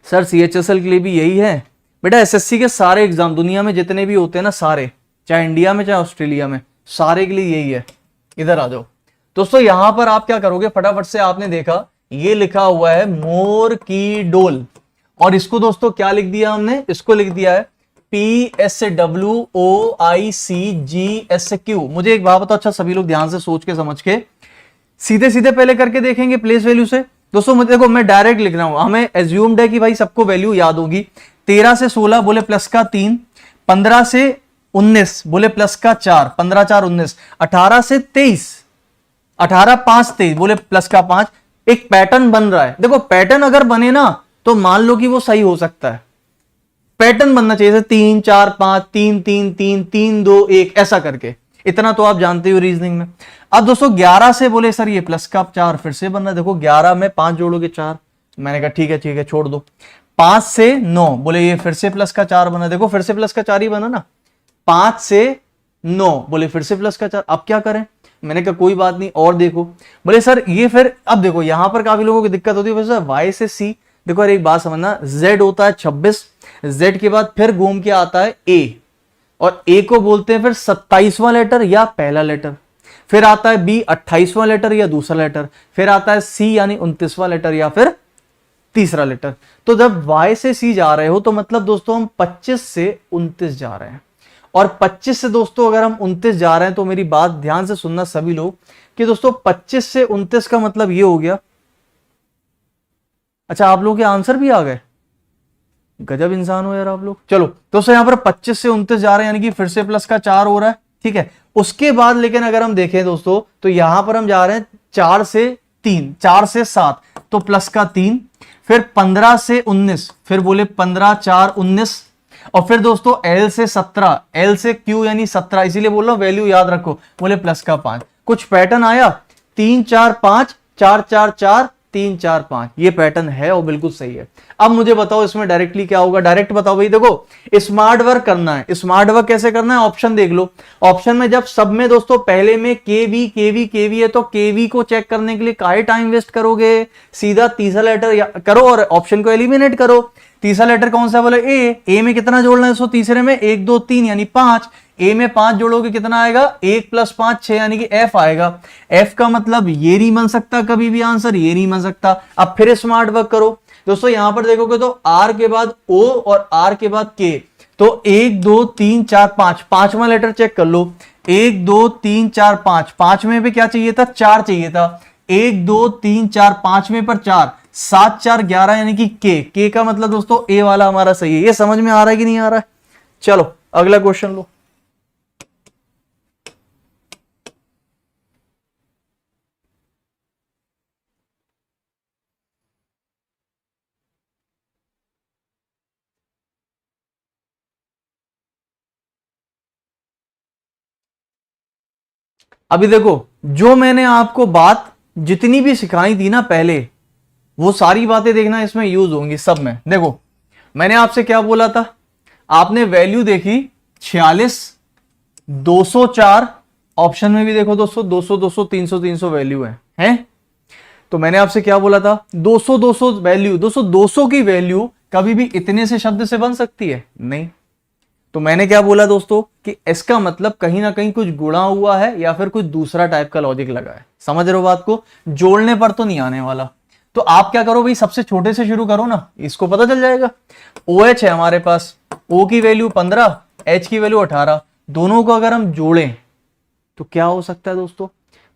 सर CHSL के लिए भी यही है बेटा, SSC के सारे एग्जाम दुनिया में जितने भी होते हैं ना, सारे, चाहे इंडिया में चाहे ऑस्ट्रेलिया में, सारे के लिए यही है। इधर आ जाओ दोस्तों, यहां पर आप क्या करोगे, फटाफट से आपने देखा ये लिखा हुआ है मोर की डोल, और इसको दोस्तों क्या लिख दिया हमने, इसको लिख दिया है PSWOICGSQ। मुझे एक बात बताओ, अच्छा सभी लोग ध्यान से सोच के समझ के सीधे सीधे पहले करके देखेंगे प्लेस वैल्यू से। दोस्तों मुझे देखो, मैं डायरेक्ट लिख रहा हूं, हमें एज्यूम्ड है कि भाई सबको वैल्यू याद होगी। 13 से 16 बोले प्लस का 3, 15 से 19 बोले प्लस का 4, 15 4 19, 18 से 23, 18 5 23 बोले प्लस का 5। एक पैटर्न बन रहा है। देखो पैटर्न अगर बने ना तो मान लो कि वो सही हो सकता है। पैटर्न बनना चाहिए, जैसे 3 4 5 3 3 3 3 2 1 ऐसा करके। इतना तो आप जानते हो रीजनिंग में। अब दोस्तों 11 से बोले सर ये प्लस का 4 फिर से बनना। देखो 11 में 5 जोड़ोगे 4, मैंने कहा ठीक है छोड़ दो। 5 से 9 बोले ये फिर से प्लस का 4 बना। देखो फिर से प्लस का 4 ही बना ना। 5 से 9 बोले फिर से प्लस का 4। अब क्या करें? मैंने कहा कोई बात नहीं और देखो। बोले सर ये फिर, अब देखो यहां पर काफी लोगों की दिक्कत होती है सर Y से C। देखो यार एक बात समझना, Z होता है 26, Z के बाद फिर घूम के आता है A, और A को बोलते हैं फिर 27वां लेटर या पहला लेटर, फिर आता है B 28वां लेटर या दूसरा लेटर, फिर आता है C यानी 29वां लेटर या फिर तीसरा लेटर। तो जब Y से C जा रहे हो तो मतलब दोस्तों हम 25 से 29 जा रहे हैं, और 25 से दोस्तों अगर हम 29 जा रहे हैं तो मेरी बात ध्यान से सुनना सभी लोग कि दोस्तों 25 से 29 का मतलब ये हो गया। अच्छा आप लोग के आंसर भी आ गए, गजब इंसान हो यार आप लोग। चलो दोस्तों यहां पर 25 से 29 जा रहे हैं, यानी कि फिर से प्लस का 4 हो रहा है, ठीक है। उसके बाद लेकिन अगर हम देखें दोस्तों तो यहां पर हम जा रहे हैं 4 से 3, 4 से 7 तो प्लस का 3, फिर 15 से 19 फिर बोले 15 4 19, और फिर दोस्तों L से 17, L से Q यानी 17, इसीलिए बोल रहा हूं वैल्यू याद रखो, बोले प्लस का 5। कुछ पैटर्न आया 3 4 5 4 4 4 3 4 5, ये पैटर्न है और बिल्कुल सही है। अब मुझे बताओ इसमें डायरेक्टली क्या होगा, डायरेक्ट बताओ भाई। देखो स्मार्ट वर्क करना है। स्मार्ट वर्क कैसे करना है, ऑप्शन देख लो। ऑप्शन में जब सब में दोस्तों पहले में केवी केवी केवी है तो केवी को चेक करने के लिए काहे टाइम वेस्ट करोगे, सीधा तीसरा लेटर करो और ऑप्शन को एलिमिनेट करो। तीसरा लेटर कौन सा, बोले ए में कितना जोड़ना है दोस्तों, तीसरे में 1 2 3 यानी 5, ए में 5 जोड़ोगे कितना आएगा, 1 + 5 6 यानी कि एफ आएगा। एफ का मतलब ये नहीं बन सकता कभी भी आंसर, ये नहीं बन सकता। अब फिर स्मार्ट वर्क करो दोस्तों, यहां पर देखोगे तो आर के बाद ओ और आर के बाद के, तो 1 2 3 4 5, पांचवा लेटर चेक कर लो। 1 2 3 4 5, 5 में भी क्या चाहिए था, 4 चाहिए था। 1 2 3 4 5 में पर 4, 7 4 11 यानी कि के का मतलब दोस्तों ए वाला हमारा सही है। ये समझ में आ रहा है कि नहीं आ रहा है? चलो अगला क्वेश्चन लो। अभी देखो जो मैंने आपको बात जितनी भी सिखाई थी ना पहले, वो सारी बातें देखना इसमें यूज होंगी सब में। देखो मैंने आपसे क्या बोला था, आपने वैल्यू देखी 46 204, ऑप्शन में भी देखो दोस्तों 200 200 300 300 वैल्यू है? तो मैंने आपसे क्या बोला था, 200 200 वैल्यू, दोस्तों 200 की वैल्यू कभी भी इतने से शब्द से बन सकती है? नहीं। तो मैंने क्या बोला दोस्तों कि इसका मतलब कहीं ना कहीं कुछ गुणा हुआ है या फिर कुछ दूसरा टाइप का लॉजिक लगा है। समझ रहे हो बात को? जोड़ने पर तो नहीं आने वाला। तो आप क्या करो भाई, सबसे छोटे से शुरू करो ना, इसको पता चल जाएगा। OH है हमारे पास, O की वैल्यू 15, H की वैल्यू 18, दोनों को अगर हम जोड़ें तो क्या हो सकता है दोस्तों,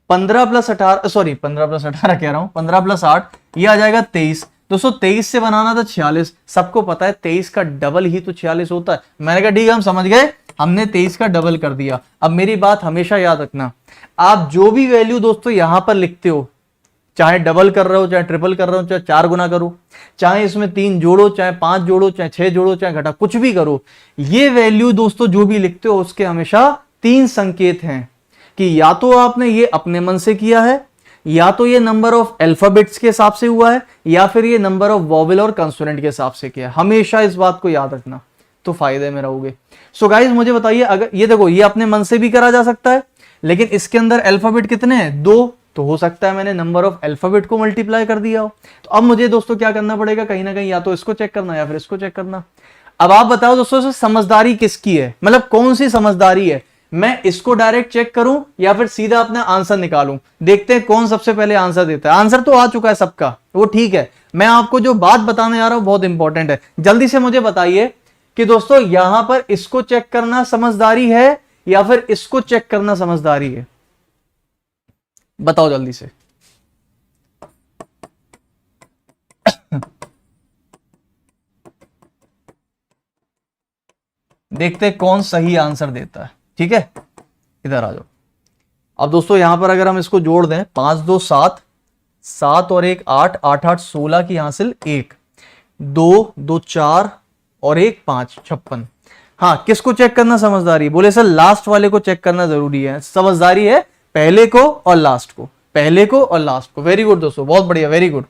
15 + 18, सॉरी 15 + 18 कह रहा हूं, 15 + 8 ये आ जाएगा 23। दोस्तों 23 से बनाना था 46, सबको पता है 23 का डबल ही तो 46 होता है। मैंने कहा ठीक है हम समझ गए, हमने 23 का डबल कर दिया। अब मेरी बात हमेशा याद रखना, आप जो भी वैल्यू दोस्तों यहां पर लिखते हो, चाहे डबल कर रहे हो, चाहे ट्रिपल कर रहे हो, चाहे 4 गुना करो, चाहे इसमें 3 जोड़ो, चाहे 5 जोड़ो, चाहे 6 जोड़ो, चाहे घटा, कुछ भी करो, ये वैल्यू दोस्तों जो भी लिखते हो उसके हमेशा 3 संकेत हैं कि या तो आपने ये अपने मन से किया है, या तो ये नंबर ऑफ अल्फाबेट्स के हिसाब से हुआ है, या फिर ये नंबर ऑफ वॉवेल और कंसोनेंट के हिसाब से किया है। हमेशा इस बात को याद रखना, तो फायदे में रहोगे। सो गाइस मुझे बताइए, अगर ये देखो ये अपने मन से भी करा जा सकता है, लेकिन इसके अंदर अल्फाबेट कितने हैं, 2, तो हो सकता है मैंने नंबर ऑफ अल्फाबेट को मल्टीप्लाई कर दिया हो। तो अब मुझे दोस्तों क्या करना पड़ेगा, कहीं ना कहीं या तो इसको चेक करना या फिर इसको चेक करना। अब आप बताओ दोस्तों समझदारी किसकी है, मतलब कौन सी समझदारी है, मैं इसको डायरेक्ट चेक करूं या फिर सीधा अपना आंसर निकालूं? देखते हैं कौन सबसे पहले आंसर देता है। आंसर तो आ चुका है सबका, वो ठीक है। मैं आपको जो बात बताने जा रहा हूं बहुत इंपॉर्टेंट है, जल्दी से मुझे बताइए कि दोस्तों यहां पर इसको चेक करना समझदारी है या फिर इसको चेक करना समझदारी है? बताओ जल्दी से। देखते कौन सही आंसर देता है। ठीक है, इधर आ जाओ। अब दोस्तों यहां पर अगर हम इसको जोड़ दें, 5 2 7, 7 और 1 8, 8 8 16 की हासिल 1, 2 2 4 और 1 5, 56। हाँ, किसको चेक करना समझदारी? बोले सर लास्ट वाले को चेक करना जरूरी है। समझदारी है पहले को और लास्ट को, पहले को और लास्ट को। वेरी गुड दोस्तों, बहुत बढ़िया, वेरी गुड।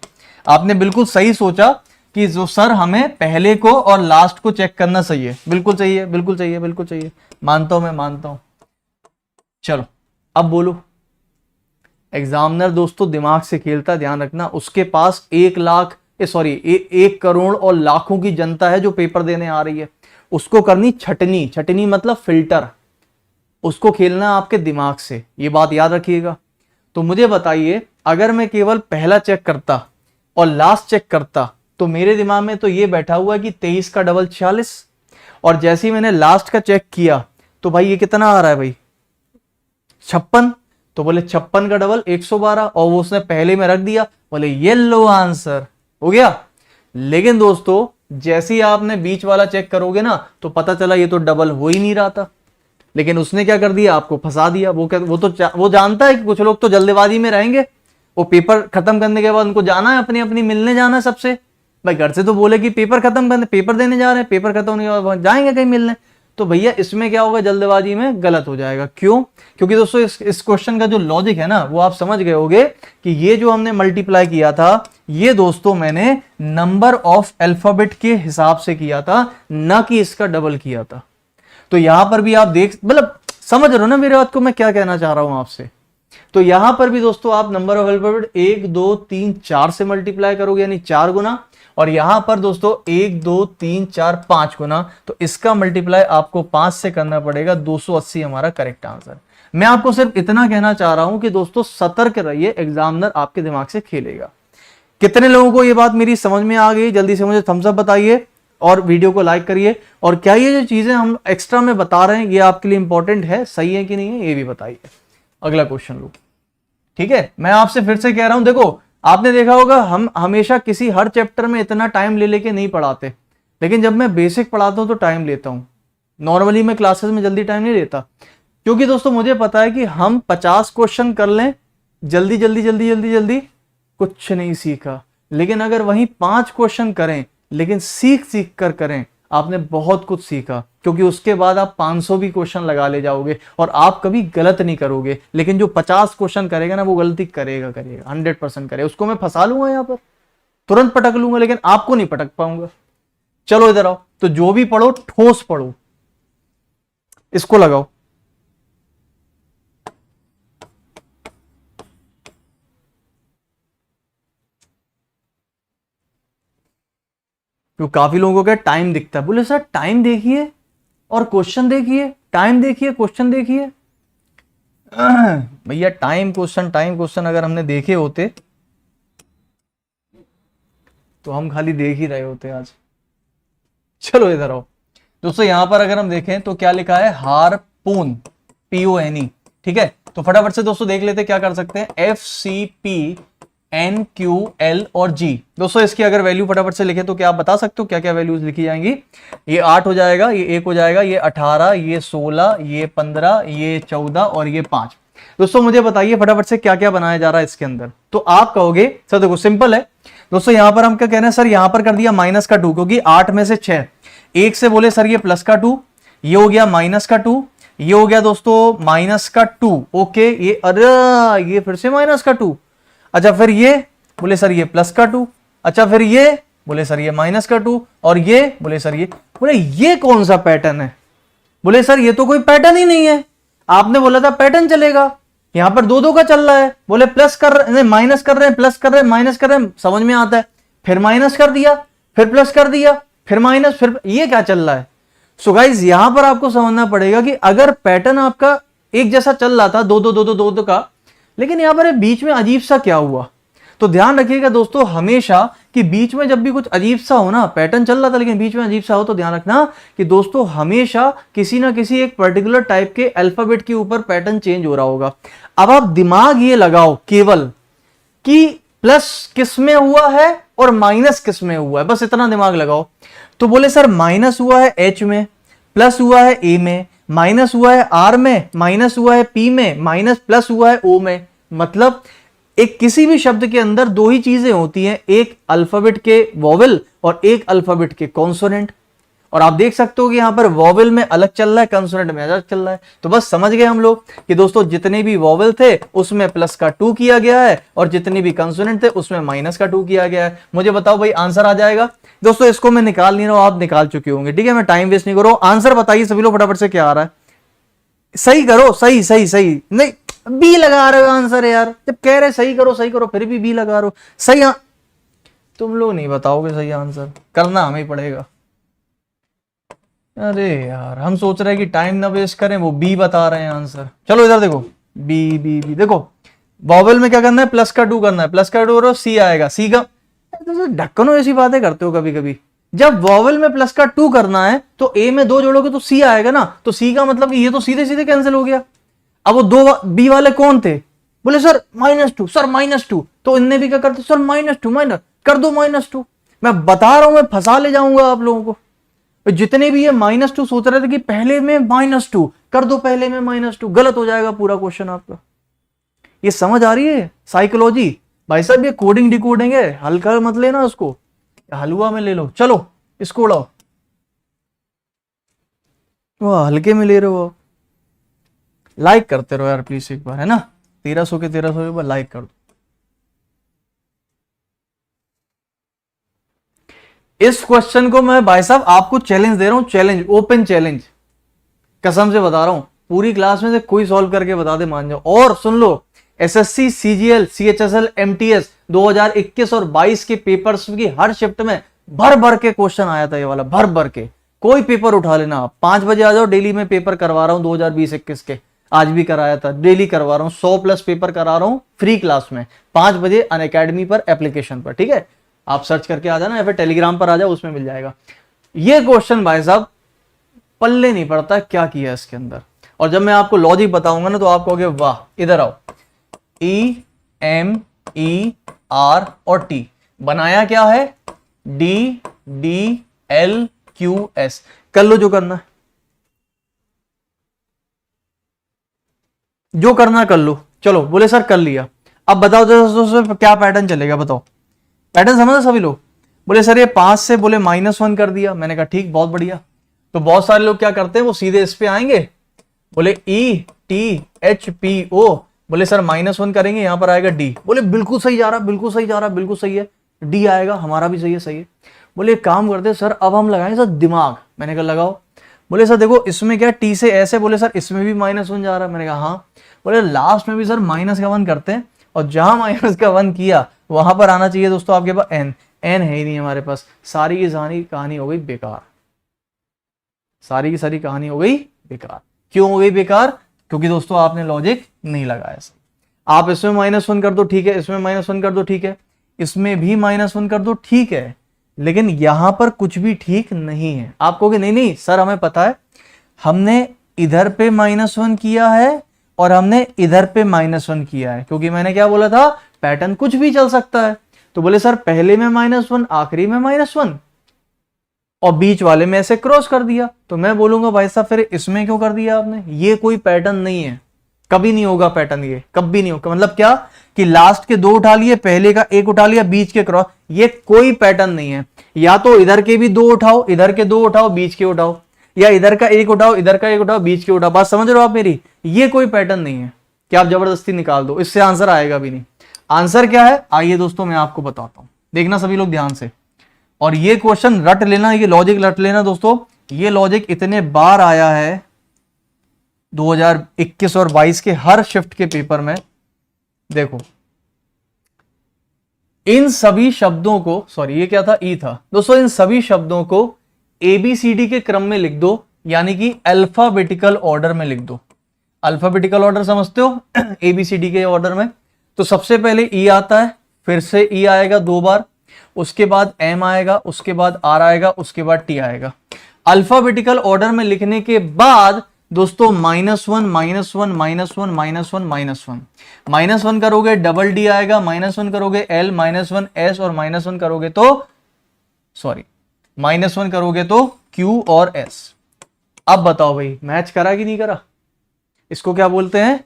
आपने बिल्कुल सही सोचा कि जो सर हमें पहले को और लास्ट को चेक करना सही है। बिल्कुल सही है, बिल्कुल सही है, बिल्कुल सही है, मानता हूं, मैं मानता हूं। चलो अब बोलो। एग्जामिनर दोस्तों दिमाग से खेलता, ध्यान रखना। उसके पास 1 करोड़ और लाखों की जनता है जो पेपर देने आ रही है। उसको करनी छटनी, छटनी मतलब फिल्टर। उसको खेलना आपके दिमाग से, ये बात याद रखिएगा। तो मुझे बताइए, अगर मैं केवल पहला चेक करता और लास्ट चेक करता तो मेरे दिमाग में तो ये बैठा हुआ है कि 23 का डबल 46, और जैसे ही मैंने लास्ट का चेक किया तो भाई ये कितना आ रहा है भाई? 56। तो बोले 56 का डबल 112, और वो उसने पहले में रख दिया, बोले ये लो आंसर हो गया। लेकिन दोस्तों जैसे ही आपने बीच वाला चेक करोगे ना तो पता चला ये तो डबल हो ही नहीं रहा था। लेकिन उसने क्या कर दिया? आपको फंसा दिया। वो जानता है कि कुछ लोग तो जल्दबाजी में रहेंगे। वो पेपर खत्म करने के बाद उनको जाना है, अपनी अपनी मिलने जाना है सबसे। भाई घर से तो बोले कि पेपर खत्म करने, पेपर देने जा रहे हैं, पेपर खत्म होने के बाद जाएंगे कहीं मिलने। तो भैया इसमें क्या होगा? जल्दबाजी में गलत हो जाएगा। क्यों? क्योंकि दोस्तों इस क्वेश्चन का जो लॉजिक है ना वो आप समझ गए होगे कि ये जो हमने मल्टीप्लाई किया था ये दोस्तों मैंने नंबर ऑफ अल्फाबेट के हिसाब से किया था, ना कि इसका डबल किया था। तो यहां पर भी आप देख, मतलब समझ रहे हो ना मेरे बात को, मैं क्या कहना चाह रहा हूं आपसे। तो यहां पर भी दोस्तों आप नंबर ऑफ अल्फाबेट 1 2 3 4 से मल्टीप्लाई करोगे, यानी 4 गुना। और यहां पर दोस्तों 1 2 3 4 5 गुना, तो इसका मल्टीप्लाई आपको 5 से करना पड़ेगा। 280 हमारा करेक्ट आंसर। मैं आपको सिर्फ इतना कहना चाह रहा हूं कि दोस्तों सतर्क रहिए, एग्जामिनर आपके दिमाग से खेलेगा। कितने लोगों को ये बात मेरी समझ में आ गई? जल्दी से मुझे थम्स अप बताइए और वीडियो को लाइक करिए। और क्या ये जो चीजें हम एक्स्ट्रा में बता रहे हैं ये आपके लिए इंपॉर्टेंट है, सही है कि नहीं है, ये भी बताइए। अगला क्वेश्चन लो। ठीक है, मैं आपसे फिर से कह रहा हूं, देखो आपने देखा होगा हम हमेशा किसी हर चैप्टर में इतना टाइम ले लेके नहीं पढ़ाते, लेकिन जब मैं बेसिक पढ़ाता हूं तो टाइम लेता हूं। नॉर्मली मैं क्लासेस में जल्दी टाइम नहीं लेता, क्योंकि दोस्तों मुझे पता है कि हम 50 क्वेश्चन कर लें जल्दी जल्दी जल्दी जल्दी जल्दी, कुछ नहीं सीखा। लेकिन अगर वहीं 5 क्वेश्चन करें लेकिन सीख सीख कर करें, आपने बहुत कुछ सीखा, क्योंकि उसके बाद आप 500 भी क्वेश्चन लगा ले जाओगे और आप कभी गलत नहीं करोगे। लेकिन जो 50 क्वेश्चन करेगा ना वो गलती करेगा, 100% करेगा। उसको मैं फंसा लूंगा, यहां पर तुरंत पटक लूंगा, लेकिन आपको नहीं पटक पाऊंगा। चलो इधर आओ, तो जो भी पढ़ो ठोस पढ़ो, इसको लगाओ। तो काफी लोगों का टाइम दिखता है, बोले सर टाइम देखिए और क्वेश्चन देखिए, टाइम देखिए क्वेश्चन देखिए। भैया टाइम क्वेश्चन अगर हमने देखे होते तो हम खाली देख ही रहे होते आज। चलो इधर आओ दोस्तों, यहां पर अगर हम देखें तो क्या लिखा है? हारपून, PONE। ठीक है, तो फटाफट से दोस्तों देख लेते क्या कर सकते हैं। FCPNQL और G। दोस्तों इसकी अगर वैल्यू फटाफट से लिखे तो क्या आप बता सकते हो क्या क्या वैल्यूज लिखी जाएंगी? ये 8 हो जाएगा, ये 1 हो जाएगा, ये 18, ये 16, ये 15, ये 14 और ये 5। दोस्तों मुझे बताइए फटाफट से क्या क्या बनाया जा रहा है इसके अंदर। तो आप कहोगे सर देखो सिंपल है दोस्तों, यहां पर हम क्या कह रहे हैं? सर यहां पर कर दिया माइनस का 2, क्योंकि 8 में से 6, 1 से बोले सर ये प्लस का 2, ये हो गया माइनस का 2, ये हो गया दोस्तों माइनस का 2। ओके, ये अरे ये फिर से माइनस का 2। अच्छा फिर ये बोले सर ये प्लस का 2। अच्छा फिर ये बोले सर ये माइनस का 2, और ये बोले सर ये, बोले ये कौन सा पैटर्न है? बोले सर ये तो कोई पैटर्न ही नहीं है, आपने बोला था पैटर्न चलेगा। यहां पर 2 का चल रहा है, बोले प्लस कर रहे, माइनस कर रहे हैं, प्लस कर रहे हैं, माइनस कर रहे हैं, समझ में आता है। फिर माइनस कर दिया, फिर प्लस कर दिया, फिर माइनस, फिर ये क्या चल रहा है? सो गाइस यहां पर आपको समझना पड़ेगा कि अगर पैटर्न आपका एक जैसा चल रहा था 2 2 2 2 2 का, लेकिन यहां पर बीच में अजीब सा क्या हुआ? तो ध्यान रखिएगा दोस्तों हमेशा कि बीच में जब भी कुछ अजीब सा हो ना, पैटर्न चल रहा था लेकिन बीच में अजीब सा हो, तो ध्यान रखना कि दोस्तों हमेशा किसी ना किसी एक पर्टिकुलर टाइप के अल्फाबेट के ऊपर पैटर्न चेंज हो रहा होगा। अब आप दिमाग ये लगाओ केवल कि प्लस किस में हुआ है और माइनस किस में हुआ है, बस इतना दिमाग लगाओ। तो बोले सर माइनस हुआ है एच में, प्लस हुआ है ए में, माइनस हुआ है आर में, माइनस हुआ है पी में, माइनस प्लस हुआ है ओ में। मतलब एक किसी भी शब्द के अंदर दो ही चीजें होती हैं, एक अल्फाबेट के वॉवेल और एक अल्फाबेट के कॉन्सोनेंट। और आप देख सकते हो कि यहां पर वॉवेल में अलग चल रहा है, कंसोनेंट में अलग चल रहा है। तो बस समझ गए हम लोग कि दोस्तों जितने भी वॉवेल थे उसमें प्लस का 2 किया गया है और जितने भी कंसोनेंट थे उसमें माइनस का 2 किया गया है। मुझे बताओ भाई आंसर आ जाएगा? दोस्तों इसको मैं निकाल नहीं रहा हूं, आप निकाल चुके होंगे, ठीक है, मैं टाइम वेस्ट नहीं कर रहा हूं। आंसर बताइए सभी लोग फटाफट से, क्या आ रहा है? सही करो, सही सही सही, नहीं बी लगा रहे हो आंसर यार, जब कह रहे सही करो फिर भी बी लगा रहे हो। सही तुम लोग नहीं बताओगे सही आंसर, करना हमें पड़ेगा। अरे यार हम सोच रहे हैं कि टाइम ना वेस्ट करें, वो बी बता रहे हैं आंसर। चलो इधर देखो, बी बी बी देखो, वॉवेल में क्या करना है, प्लस का 2 करना है, प्लस का 2 और सी आएगा, सी का ढक्कनों ऐसी बातें करते हो कभी कभी। जब वॉवेल में प्लस का 2 करना है तो ए में 2 जोड़ोगे तो सी आएगा ना, तो सी का मतलब ये तो सीधे सीधे कैंसिल हो गया। अब वो दो बी वाले कौन थे? बोले सर -2, सर -2, तो इनने भी क्या करते, सर -2 माइनस कर दो -2। मैं बता रहा हूं, मैं फंसा ले जाऊंगा आप लोगों को। जितने भी ये -2 सोच रहे थे कि पहले में -2 कर दो, पहले में -2, गलत हो जाएगा पूरा क्वेश्चन आपका। ये समझ आ रही है साइकोलॉजी? भाई साहब ये कोडिंग डिकोडिंग है, हल्का मत लेना उसको, हलवा में ले लो। चलो इसको उड़ाओ, वाह हल्के में ले रहे हो। लाइक करते रहो यार प्लीज एक बार, है ना, 1300 के 1300 एक बार लाइक कर दो। इस क्वेश्चन को मैं भाई साहब आपको चैलेंज दे रहा हूं, चैलेंज, ओपन चैलेंज, कसम से बता रहा हूं, पूरी क्लास में से कोई सॉल्व करके बता दे, मान जाओ। और सुन लो, एसएससी, सीजीएल, सीएचएसएल, एमटीएस 2021 और 22 के पेपर्स की हर शिफ्ट में भर भर के क्वेश्चन आया था, ये वाला भर भर के। कोई पेपर उठा लेना आप, 5 बजे आ जाओ, डेली में पेपर करवा रहा हूं 2020-21 के, आज भी कराया था, डेली करवा रहा हूं, 100+ पेपर करा रहा हूं फ्री क्लास में 5 बजे अनअकैडमी पर एप्लीकेशन पर, ठीक है, आप सर्च करके आ जाना या फिर टेलीग्राम पर आ जाओ, उसमें मिल जाएगा। ये क्वेश्चन भाई साहब पल्ले नहीं पड़ता क्या किया इसके अंदर। और जब मैं आपको लॉजिक बताऊंगा ना तो आप कहोगे वाह। इधर आओ, E M E R और T बनाया क्या है, D D L Q S। कर लो जो करना है, जो करना कर लो। चलो बोले सर कर लिया, अब बताओ दोस्तों क्या पैटर्न चलेगा, बताओ पैटर्न समझो सभी लोग। बोले सर ये 5 से बोले -1 कर दिया, मैंने कहा ठीक, बहुत बढ़िया। तो बहुत सारे लोग क्या करते हैं, वो सीधे इस पे आएंगे, बोले E T H P O, बोले सर -1 करेंगे, यहां पर आएगा D, बोले बिल्कुल सही जा रहा, बिल्कुल सही जा रहा, बिल्कुल सही है, D आएगा, हमारा भी सही है, सही है। बोले एक काम करते सर अब हम लगाएंगे सर दिमाग, मैंने कहा लगाओ। बोले सर देखो इसमें क्या T से ऐसे, बोले सर इसमें भी -1 जा रहा है, मैंने कहा हाँ। बोले लास्ट में भी सर -1 करते हैं, और जहां -1 किया वहां पर आना चाहिए दोस्तों आपके पास n है ही नहीं हमारे पास, सारी की सारी कहानी हो गई बेकार, सारी की सारी कहानी हो गई बेकार। क्यों हो गई बेकार? क्योंकि दोस्तों आपने लॉजिक नहीं लगाया सर। आप इसमें -1 कर दो ठीक है, इसमें -1 कर दो ठीक है, इसमें भी -1 कर दो ठीक है, लेकिन यहां पर कुछ भी ठीक नहीं है। आप कहोगे नहीं नहीं सर हमें पता है, हमने इधर पे -1 किया है और हमने इधर पे -1 किया है, क्योंकि मैंने क्या बोला था, पैटर्न कुछ भी चल सकता है। तो बोले सर पहले में -1, आखिरी में -1 और बीच वाले में ऐसे क्रॉस कर दिया। तो मैं बोलूंगा भाई साहब फिर इसमें क्यों कर दिया आपने, ये कोई पैटर्न नहीं है, कभी नहीं होगा पैटर्न, ये कभी नहीं होगा। मतलब क्या कि लास्ट के 2 उठा लिए, पहले का 1 उठा लिया, बीच के क्रॉस, ये कोई पैटर्न नहीं है। या तो इधर के भी 2 उठाओ, इधर के 2 उठाओ, बीच के उठाओ, या इधर का 1 उठाओ, इधर का 1 उठाओ, बीच के उठाओ। बात समझ रहे हो आप मेरी? ये कोई पैटर्न नहीं है कि आप जबरदस्ती निकाल दो, इससे आंसर आएगा भी नहीं। आंसर क्या है आइए दोस्तों मैं आपको बताता हूं, देखना सभी लोग ध्यान से, और ये क्वेश्चन रट लेना, ये लॉजिक रट लेना दोस्तों। ये लॉजिक इतने बार आया है 2021 और 22 के हर शिफ्ट के पेपर में। देखो इन सभी शब्दों को, सॉरी ये क्या था, ई था दोस्तों, इन सभी शब्दों को ABCD के क्रम में लिख दो, यानी कि अल्फाबेटिकल ऑर्डर में लिख दो। अल्फाबेटिकल ऑर्डर समझते हो ABCD के ऑर्डर में? तो सबसे पहले ई आता है, फिर से ई आएगा 2 बार, उसके बाद एम आएगा, उसके बाद आर आएगा, उसके बाद टी आएगा। अल्फाबेटिकल ऑर्डर में लिखने के बाद दोस्तों -1 -1 -1 -1 -1 -1 करोगे डबल डी आएगा, -1 करोगे एल, -1 एस और -1 करोगे तो -1 करोगे तो क्यू और एस। अब बताओ भाई मैच करा कि नहीं करा? इसको क्या बोलते हैं?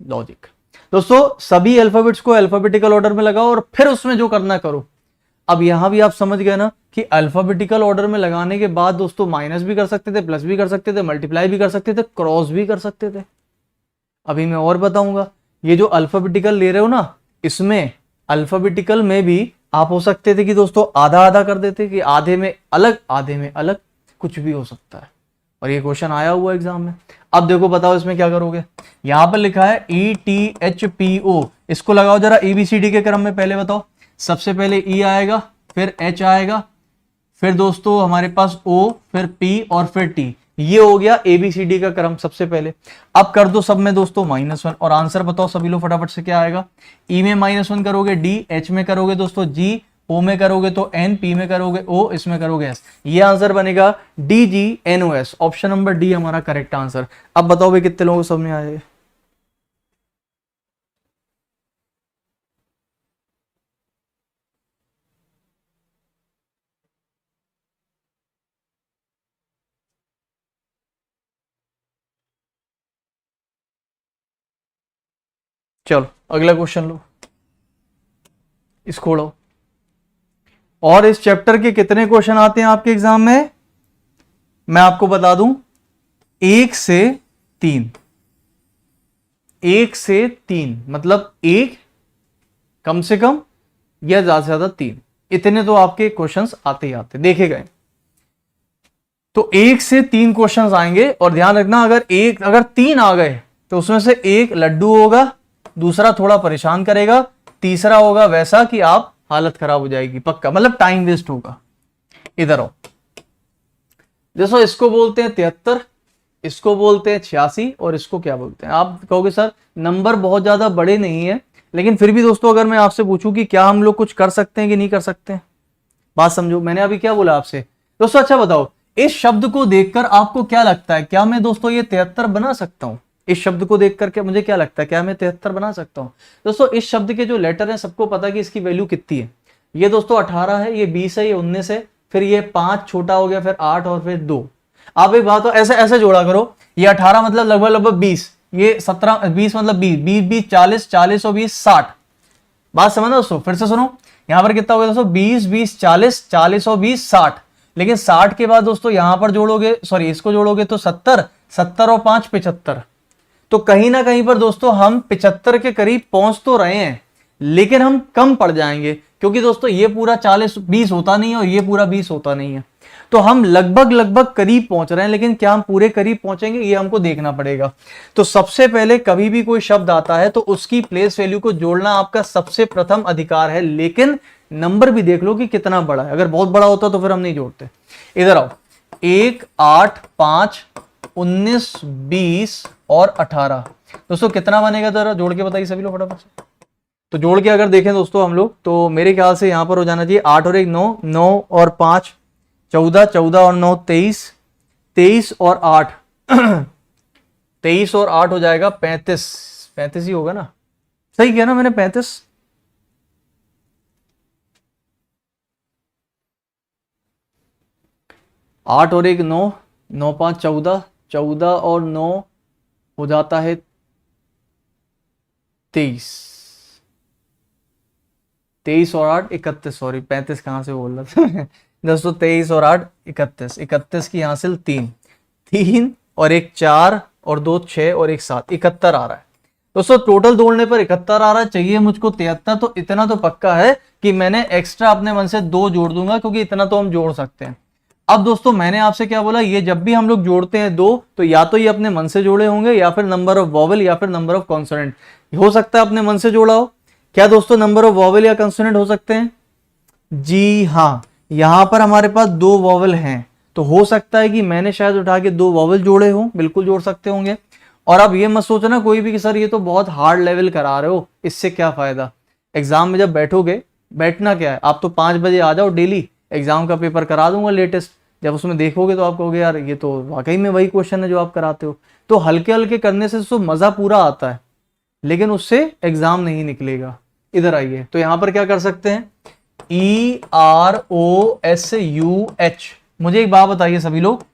लॉजिक। दोस्तों सभी अल्फाबेट्स को अल्फाबेटिकल ऑर्डर में लगाओ और फिर उसमें जो करना करो। अब यहां भी आप समझ गए ना कि अल्फाबेटिकल ऑर्डर में लगाने के बाद दोस्तों माइनस भी कर सकते थे, प्लस भी कर सकते थे, मल्टीप्लाई भी कर सकते थे, क्रॉस भी कर सकते थे। अभी मैं और बताऊंगा। ये जो अल्फाबेटिकल ले रहे हो ना, इसमें अल्फाबेटिकल में भी आप हो सकते थे कि दोस्तों आधा आधा कर देते कि आधे में अलग आधे में अलग, कुछ भी हो सकता है। और ये क्वेश्चन आया हुआ एग्जाम में। अब देखो बताओ इसमें क्या करोगे। यहां पर लिखा है ETHPO, इसको लगाओ जरा ABCD के क्रम में। पहले बताओ, सबसे पहले E आएगा, फिर H आएगा, फिर दोस्तों हमारे पास O, फिर P और फिर T। ये हो गया ABCD का क्रम सबसे पहले। अब कर दो सब में दोस्तों -1 और आंसर बताओ सभी लोग फटाफट से क्या आएगा। E में -1 करोगे D, H में करोगे दोस्तों G, O में करोगे तो N, P में करोगे O, इसमें करोगे S। ये आंसर बनेगा DGNOS। ऑप्शन नंबर डी हमारा करेक्ट आंसर। अब बताओ भाई कितने लोगों को समझ में आए? चलो अगला क्वेश्चन लो, इसको लो। और इस चैप्टर के कितने क्वेश्चन आते हैं आपके एग्जाम में? मैं आपको बता दूं, 1 से 3। 1 से 3 मतलब 1 कम से कम या ज्यादा से ज्यादा 3, इतने तो आपके क्वेश्चंस आते ही आते देखे गए। तो 1 से 3 क्वेश्चंस आएंगे और ध्यान रखना अगर 3 आ गए तो उसमें से एक लड्डू होगा, दूसरा थोड़ा परेशान करेगा, तीसरा होगा वैसा कि आप हालत खराब हो जाएगी पक्का, मतलब टाइम वेस्ट होगा। इधर आओ, देखो इसको बोलते हैं 73, इसको बोलते हैं 86 और इसको क्या बोलते हैं? आप कहोगे सर नंबर बहुत ज्यादा बड़े नहीं है, लेकिन फिर भी दोस्तों अगर मैं आपसे पूछूं कि क्या हम लोग कुछ कर सकते हैं कि नहीं कर सकते हैं, बात समझो। मैंने अभी क्या बोला आपसे दोस्तों? अच्छा बताओ, इस शब्द को देखकर आपको क्या लगता है, क्या मैं दोस्तों ये 73 बना सकता हूं? इस शब्द को देखकर के मुझे क्या लगता है, क्या मैं 73 बना सकता हूं? दोस्तों इस शब्द के जो लेटर हैं सबको पता है कि इसकी वैल्यू कितनी है। ये दोस्तों 18 है, ये 20 है, ये 19 है, फिर ये 5 छोटा हो गया, फिर 8 और फिर 2। आप एक बात हो ऐसे ऐसे जोड़ा करो, ये 18 मतलब लगभग लगभग 20, ये 17 20 मतलब 20 20 20 40 40 और 20 60। बात समझना दोस्तों, फिर से सुनो, यहां पर कितना हो गया दोस्तों? 20 20 40 40 और 20 60। लेकिन 60 के बाद दोस्तों यहां पर जोड़ोगे, सॉरी इसको जोड़ोगे तो 70 70 और 5 75। तो कहीं ना कहीं पर दोस्तों हम 75 के करीब पहुंच तो रहे हैं, लेकिन हम कम पड़ जाएंगे, क्योंकि दोस्तों ये पूरा 40 20 होता नहीं है और ये पूरा 20 होता नहीं है। तो हम लगभग लगभग करीब पहुंच रहे हैं, लेकिन क्या हम पूरे करीब पहुंचेंगे ये हमको देखना पड़ेगा। तो सबसे पहले कभी भी कोई शब्द आता है तो उसकी प्लेस वैल्यू को जोड़ना आपका सबसे प्रथम अधिकार है, लेकिन नंबर भी देख लो कि कितना बड़ा है। अगर बहुत बड़ा होता तो फिर हम नहीं जोड़ते। इधर आओ, 1 8 5 19 20 और 18 दोस्तों कितना बनेगा? जरा जोड़ के बताइए सभी लोग फटाफट से। तो जोड़ के अगर देखें दोस्तों हम लोग, तो मेरे ख्याल से यहां पर हो जाना चाहिए 8 और 1 9, 9 और 5 14, 14 और 9 23, 23 और 8 23 और 8 हो जाएगा 35। 35 ही होगा ना? सही किया ना मैंने? 35। आठ और 1 9, 9 5 14, 14 और 9 हो जाता है 23। 23 और 8 31, सॉरी 35 कहां से बोल रहा था दोस्तों। 23 और 8 31, 31 की हासिल 3 3 और 1 4 और 2 6 और 1 7, 71 आ रहा है दोस्तों। टोटल जोड़ने पर 71 आ रहा है, चाहिए मुझको 73। तो इतना तो पक्का है कि मैंने एक्स्ट्रा अपने मन से 2 जोड़ दूंगा, क्योंकि इतना तो हम जोड़ सकते हैं। अब दोस्तों मैंने आपसे क्या बोला, ये जब भी हम लोग जोड़ते हैं 2, तो या तो ये अपने मन से जोड़े होंगे या फिर नंबर ऑफ वॉवेल या फिर नंबर ऑफ कॉन्सोनेंट। हो सकता है अपने मन से जोड़ा हो। क्या दोस्तों नंबर ऑफ वॉवेल या कॉन्सोनेंट हो सकते हैं? जी हाँ, यहां पर हमारे पास 2 वॉवेल हैं, तो हो सकता है कि मैंने शायद उठा के 2 वॉवेल जोड़े हों, बिल्कुल जोड़ सकते होंगे। और अब ये मत सोचना कोई भी कि सर ये तो बहुत हार्ड लेवल करा रहे हो, इससे क्या फायदा। एग्जाम में जब बैठोगे, बैठना क्या है, आप तो 5 बजे आ जाओ डेली, एग्जाम का पेपर करा दूंगा लेटेस्ट। जब उसमें देखोगे तो आप कहोगे यार ये तो वाकई में वही क्वेश्चन है जो आप कराते हो। तो हल्के हल्के करने से तो मजा पूरा आता है, लेकिन उससे एग्जाम नहीं निकलेगा। इधर आइए, तो यहां पर क्या कर सकते हैं, EROSUH। मुझे एक बात बताइए सभी लोग,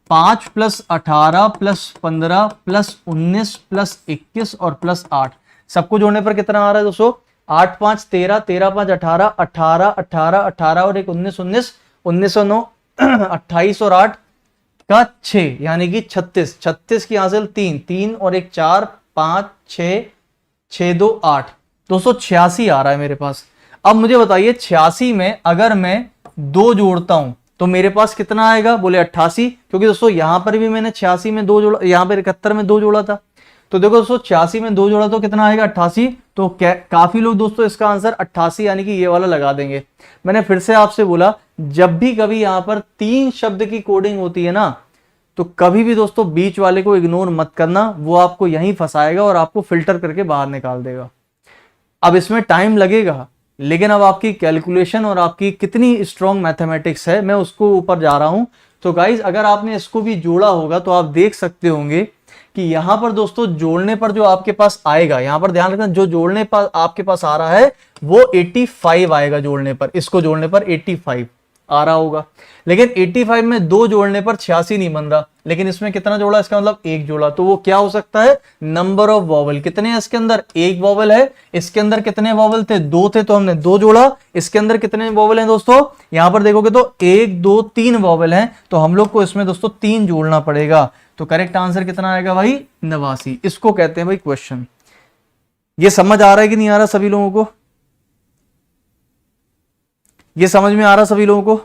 5 + 18 + 15 + 19 + 21 और +8 सबको जोड़ने पर कितना आ रहा है दोस्तों, 8 5 13, 13 5 18, 18 18 18 और एक 19 19, 19 और 9 28 और 8 का 6 यानी कि 36। 36 की हासिल 3 3 और एक 4 5 6 6 2 8, 286 आ रहा है मेरे पास। अब मुझे बताइए 86 में अगर मैं 2 जोड़ता हूं तो मेरे पास कितना आएगा, बोले 88, क्योंकि दोस्तों यहां पर भी मैंने 86 में 2 जोड़ा, यहां पर 71 में 2 जोड़ा था। तो देखो दोस्तों 86 में 2 जोड़ा तो कितना आएगा, 88। तो काफी लोग दोस्तों इसका आंसर 88 यानी कि ये वाला लगा देंगे। मैंने फिर से आपसे बोला, जब भी कभी यहां पर 3 शब्द की कोडिंग होती है ना, तो कभी भी दोस्तों बीच वाले को इग्नोर मत करना, वो आपको यहीं फंसाएगा और आपको फिल्टर करके बाहर निकाल देगा। अब इसमें टाइम लगेगा, लेकिन अब आपकी कैलकुलेशन और आपकी कितनी स्ट्रॉन्ग मैथमेटिक्स है, मैं उसको ऊपर जा रहा हूं। तो गाइज अगर आपने इसको भी जोड़ा होगा तो आप देख सकते होंगे कि यहां पर दोस्तों जोड़ने पर जो आपके पास आएगा, यहां पर ध्यान रखना, जो जोड़ने पर आपके पास आ रहा है वो 85 आएगा जोड़ने पर, इसको जोड़ने पर 85 आ रहा होगा। लेकिन 85 में 2 जोड़ने पर 86 नहीं बन रहा, लेकिन इसमें कितना जोड़ा, इसका मतलब 1 जोड़ा। तो वो क्या हो सकता है, नंबर ऑफ वॉवल। कितने हैं इसके अंदर, 1 वॉवल है। इसके अंदर कितने वॉवल थे, 2 थे, तो हमने 2 जोड़ा। इसके अंदर कितने वॉवल हैं दोस्तों, यहां पर देखोगे तो 1 2 3 वॉवल हैं, तो हम लोग को इसमें दोस्तों 3 जोड़ना पड़ेगा। तो करेक्ट आंसर कितना आएगा भाई, 89। इसको कहते हैं भाई क्वेश्चन। ये समझ आ रहा है कि नहीं आ रहा सभी लोगों को, ये समझ में आ रहा सभी लोगों को,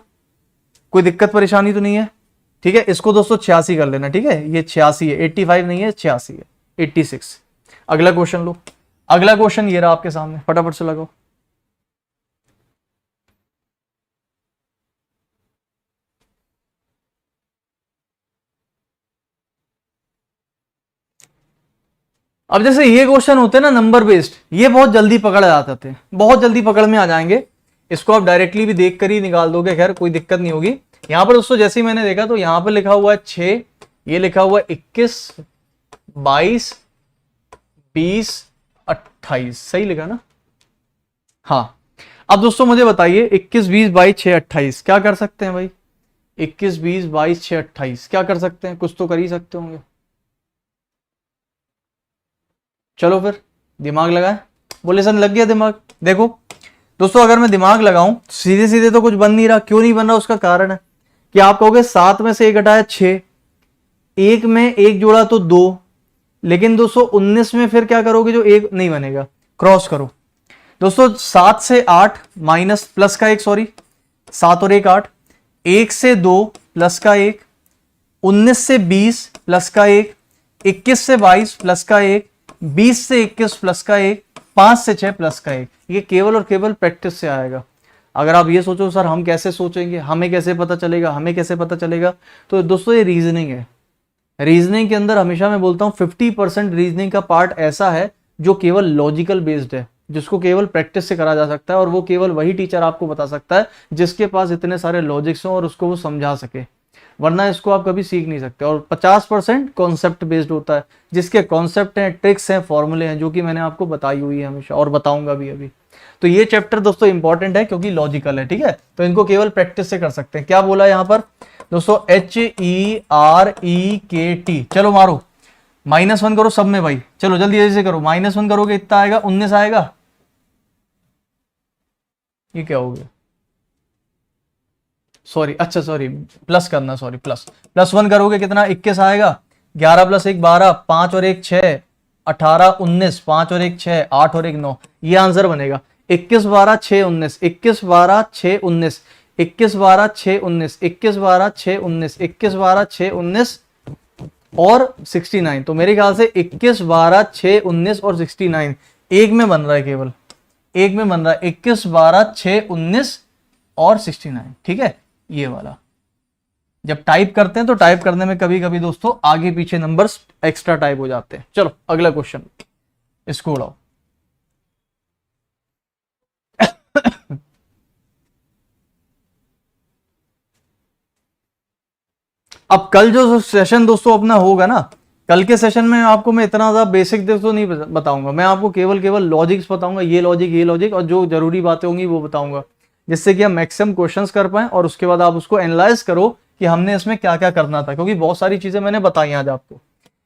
कोई दिक्कत परेशानी तो नहीं है। ठीक है, इसको दोस्तों 86 कर लेना। ठीक है, ये 86 है, 85 नहीं है, 86 है, 86। अगला क्वेश्चन लो। अगला क्वेश्चन ये रहा आपके सामने, फटाफट से लगाओ। अब जैसे ये क्वेश्चन होते हैं ना नंबर बेस्ड, ये बहुत जल्दी पकड़ जाते थे, बहुत जल्दी पकड़ में आ जाएंगे। इसको आप डायरेक्टली भी देख कर ही निकाल दोगे, खैर कोई दिक्कत नहीं होगी। यहां पर दोस्तों जैसे ही मैंने देखा तो यहां पर लिखा हुआ है 6, ये लिखा हुआ है 21 22 20 28, सही लिखा ना, हाँ। अब दोस्तों मुझे बताइए 21 20 22 6 28 क्या कर सकते हैं भाई, 21 20 22 6 28 क्या कर सकते हैं, कुछ तो कर ही सकते होंगे। चलो फिर दिमाग लगाए, बोले सर लग गया दिमाग। देखो दोस्तों अगर मैं दिमाग लगाऊं सीधे सीधे तो कुछ बन नहीं रहा। क्यों नहीं बन रहा, उसका कारण है कि आप कहोगे 7 में से 1 घटाया 6, 1 में 1 जोड़ा तो 2, लेकिन दोस्तों 19 में फिर क्या करोगे, जो 1 नहीं बनेगा, क्रॉस करो दोस्तों। 7 से 8 माइनस प्लस का 1, सॉरी 7 और 1 8, 1 से 2 प्लस का 1, 19 से 20 प्लस का 1, 21 से 22 प्लस का 1, 20 से 21 प्लस का 1, 5 से 6 प्लस का 1। ये केवल और केवल प्रैक्टिस से आएगा। अगर आप ये सोचो सर हम कैसे सोचेंगे, हमें कैसे पता चलेगा, हमें कैसे पता चलेगा, तो दोस्तों ये रीजनिंग है। रीजनिंग के अंदर हमेशा मैं बोलता हूं 50% रीजनिंग का पार्ट ऐसा है जो केवल लॉजिकल बेस्ड है, जिसको केवल प्रैक्टिस से करा जा सकता है, और वो केवल वही टीचर आपको बता सकता है जिसके पास इतने सारे लॉजिक्स हों और उसको वो समझा सके, वरना इसको आप कभी सीख नहीं सकते। और 50% कॉन्सेप्ट बेस्ड होता है, जिसके कॉन्सेप्ट हैं, ट्रिक्स हैं, फॉर्मूले हैं, जो कि मैंने आपको बताई हुई है हमेशा और बताऊंगा भी अभी। तो ये चैप्टर दोस्तों इंपॉर्टेंट है क्योंकि लॉजिकल है। ठीक है, तो इनको केवल प्रैक्टिस से कर सकते हैं। क्या बोला यहां पर दोस्तों, HEREKT। चलो मारो, -1 करो सब में भाई, चलो जल्दी जल्दी से करो। -1 करोगे इतना आएगा, 19 आएगा। ये क्या हो गया, सॉरी, अच्छा सॉरी प्लस करना, सॉरी +1 करोगे कितना, 21 आएगा। 11 + 1 12, 5 और 1 6, 18 19, 5 और 1 6, 8 और 1 9, ये आंसर बनेगा। 21 12 6 19, 21 12 6 19, 21 12 6 19, 21 12 6 19, 21 12 6 19 और 69। तो मेरे ख्याल से 21 12 6 19 और 69 एक में बन रहा है, केवल एक में बन रहा है, 21 12 6 19 और 69। ठीक है, ये वाला जब टाइप करते हैं तो टाइप करने में कभी कभी दोस्तों आगे पीछे नंबर्स एक्स्ट्रा टाइप हो जाते हैं। चलो अगला क्वेश्चन, इसको उड़ाओ। अब कल जो सेशन दोस्तों अपना होगा ना, कल के सेशन में आपको मैं इतना ज्यादा बेसिक दोस्तों नहीं बताऊंगा, मैं आपको केवल लॉजिक्स बताऊंगा, ये लॉजिक और जो जरूरी बातें होंगी वो बताऊंगा, जिससे कि हम मैक्सिमम क्वेश्चंस कर पाए और उसके बाद आप उसको एनालाइज करो कि हमने इसमें क्या क्या करना था, क्योंकि बहुत सारी चीजें मैंने बताई आज आपको।